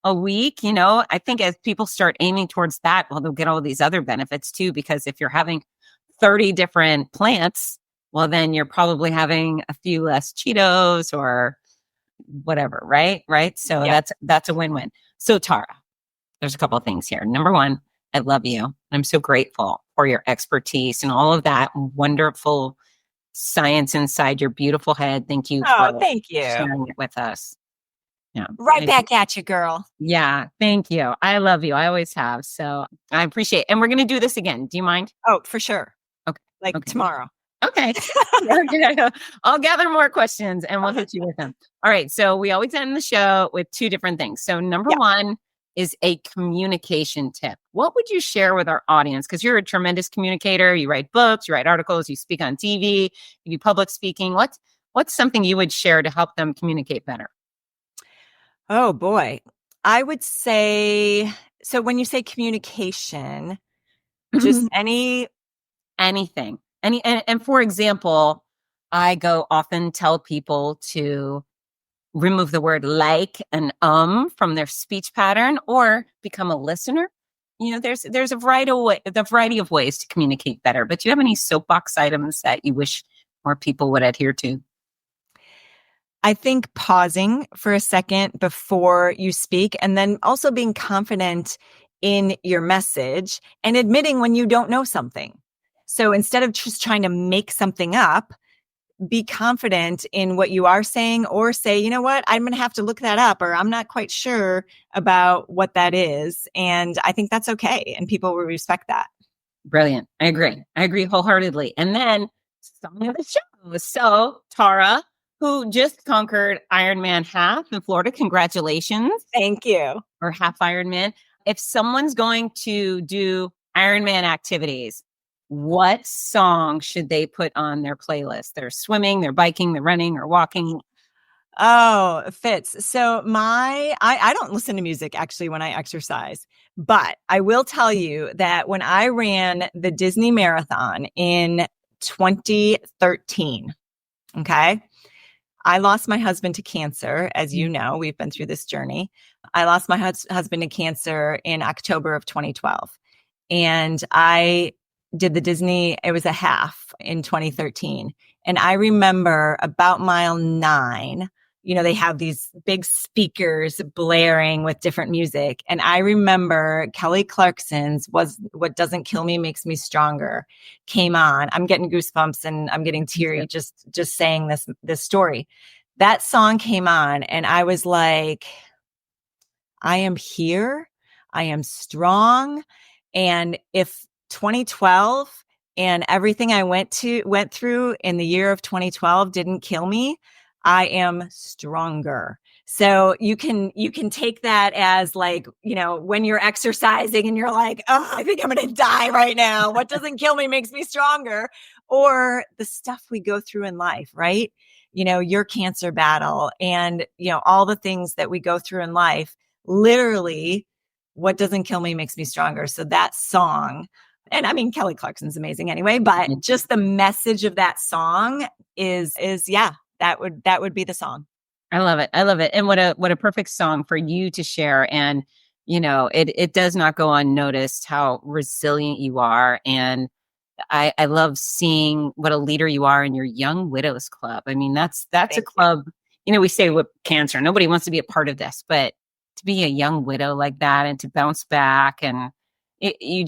a week, I think as people start aiming towards that, well, they'll get all these other benefits too, because if you're having 30 different plants, well, then you're probably having a few less Cheetos or whatever, right? So that's a win-win. So Tara, there's a couple of things here. Number one, I love you. I'm so grateful for your expertise and all of that wonderful science inside your beautiful head. Thank you for sharing it with us. Yeah. Back at you, girl. Yeah. Thank you. I love you. I always have. So I appreciate it. And we're going to do this again. Do you mind? Oh, for sure. Okay. Tomorrow. Okay. I'll gather more questions and we'll hit you with them. All right. So we always end the show with two different things. So number one is a communication tip. What would you share with our audience? Because you're a tremendous communicator. You write books, you write articles, you speak on TV, you do public speaking. What's something you would share to help them communicate better? Oh boy. I would say, so when you say communication, just anything. And for example, I often tell people to remove the word like and from their speech pattern or become a listener. There's a variety of ways to communicate better. But do you have any soapbox items that you wish more people would adhere to? I think pausing for a second before you speak, and then also being confident in your message and admitting when you don't know something. So instead of just trying to make something up, be confident in what you are saying, or say, you know what, I'm going to have to look that up, or I'm not quite sure about what that is. And I think that's okay. And people will respect that. Brilliant. I agree wholeheartedly. And then some of the show. So Tara, who just conquered Ironman half in Florida, congratulations. Thank you. Or half Ironman. If someone's going to do Ironman activities, what song should they put on their playlist? They're swimming, they're biking, they're running or walking. Oh, Fitz. So I don't listen to music actually when I exercise, but I will tell you that when I ran the Disney Marathon in 2013, okay, I lost my husband to cancer. As you know, we've been through this journey. I lost my husband to cancer in October of 2012. And I did the Disney, it was a half in 2013. And I remember about mile 9, they have these big speakers blaring with different music. And I remember Kelly Clarkson's was What Doesn't Kill Me Makes Me Stronger came on. I'm getting goosebumps and I'm getting teary just saying this story. That song came on and I was like, I am here. I am strong. And if 2012 and everything I went through in the year of 2012 didn't kill me. I am stronger. So you can take that as like, when you're exercising and you're like, oh, I think I'm going to die right now. What doesn't kill me makes me stronger. Or the stuff we go through in life, right? Your cancer battle and, all the things that we go through in life, literally what doesn't kill me makes me stronger. So that song, and I mean, Kelly Clarkson's amazing anyway, but just the message of that song is that would be the song. I love it. I love it. And what a perfect song for you to share. And, it does not go unnoticed how resilient you are. And I love seeing what a leader you are in your Young Widows Club. I mean, that's a club, we say with cancer, nobody wants to be a part of this, but to be a young widow like that and to bounce back and you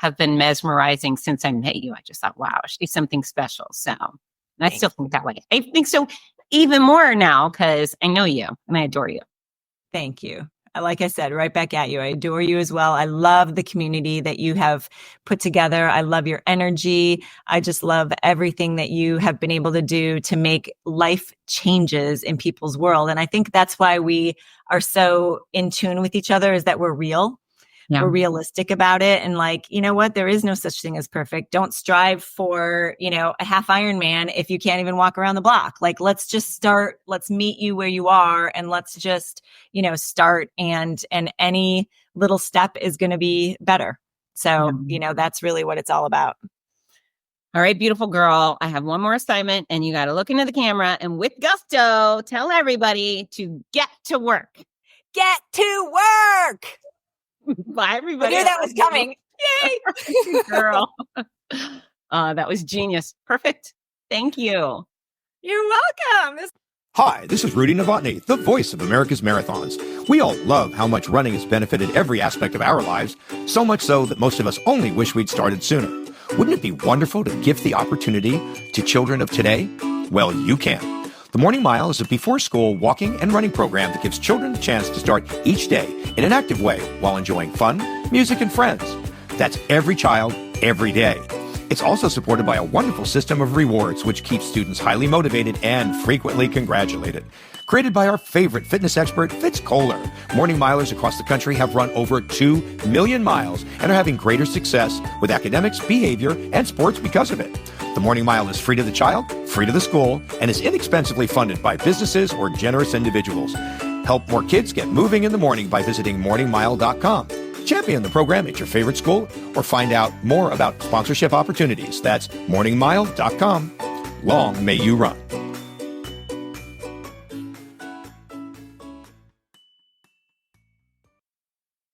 have been mesmerizing since I met you. I just thought, wow, she's something special. So I still think that way. I think so even more now because I know you and I adore you. Thank you. Like I said, right back at you. I adore you as well. I love the community that you have put together. I love your energy. I just love everything that you have been able to do to make life changes in people's world. And I think that's why we are so in tune with each other, is that we're real. Yeah. We're realistic about it. And like, you know what? There is no such thing as perfect. Don't strive for, a half Ironman if you can't even walk around the block. Like, let's just start. Let's meet you where you are. And let's just, start. And any little step is going to be better. So, that's really what it's all about. All right, beautiful girl. I have one more assignment and you got to look into the camera and with gusto, tell everybody to get to work. Get to work. Bye, everybody. I knew that was coming. Yay! Girl. That was genius. Perfect. Thank you. You're welcome. Hi, this is Rudy Novotny, the voice of America's Marathons. We all love how much running has benefited every aspect of our lives, so much so that most of us only wish we'd started sooner. Wouldn't it be wonderful to gift the opportunity to children of today? Well, you can. The Morning Mile is a before-school walking and running program that gives children the chance to start each day in an active way while enjoying fun, music, and friends. That's every child, every day. It's also supported by a wonderful system of rewards, which keeps students highly motivated and frequently congratulated. Created by our favorite fitness expert, Fitz Kohler, Morning Milers across the country have run over 2 million miles and are having greater success with academics, behavior, and sports because of it. The Morning Mile is free to the child, free to the school, and is inexpensively funded by businesses or generous individuals. Help more kids get moving in the morning by visiting morningmile.com. Champion the program at your favorite school or find out more about sponsorship opportunities. That's morningmile.com. Long may you run.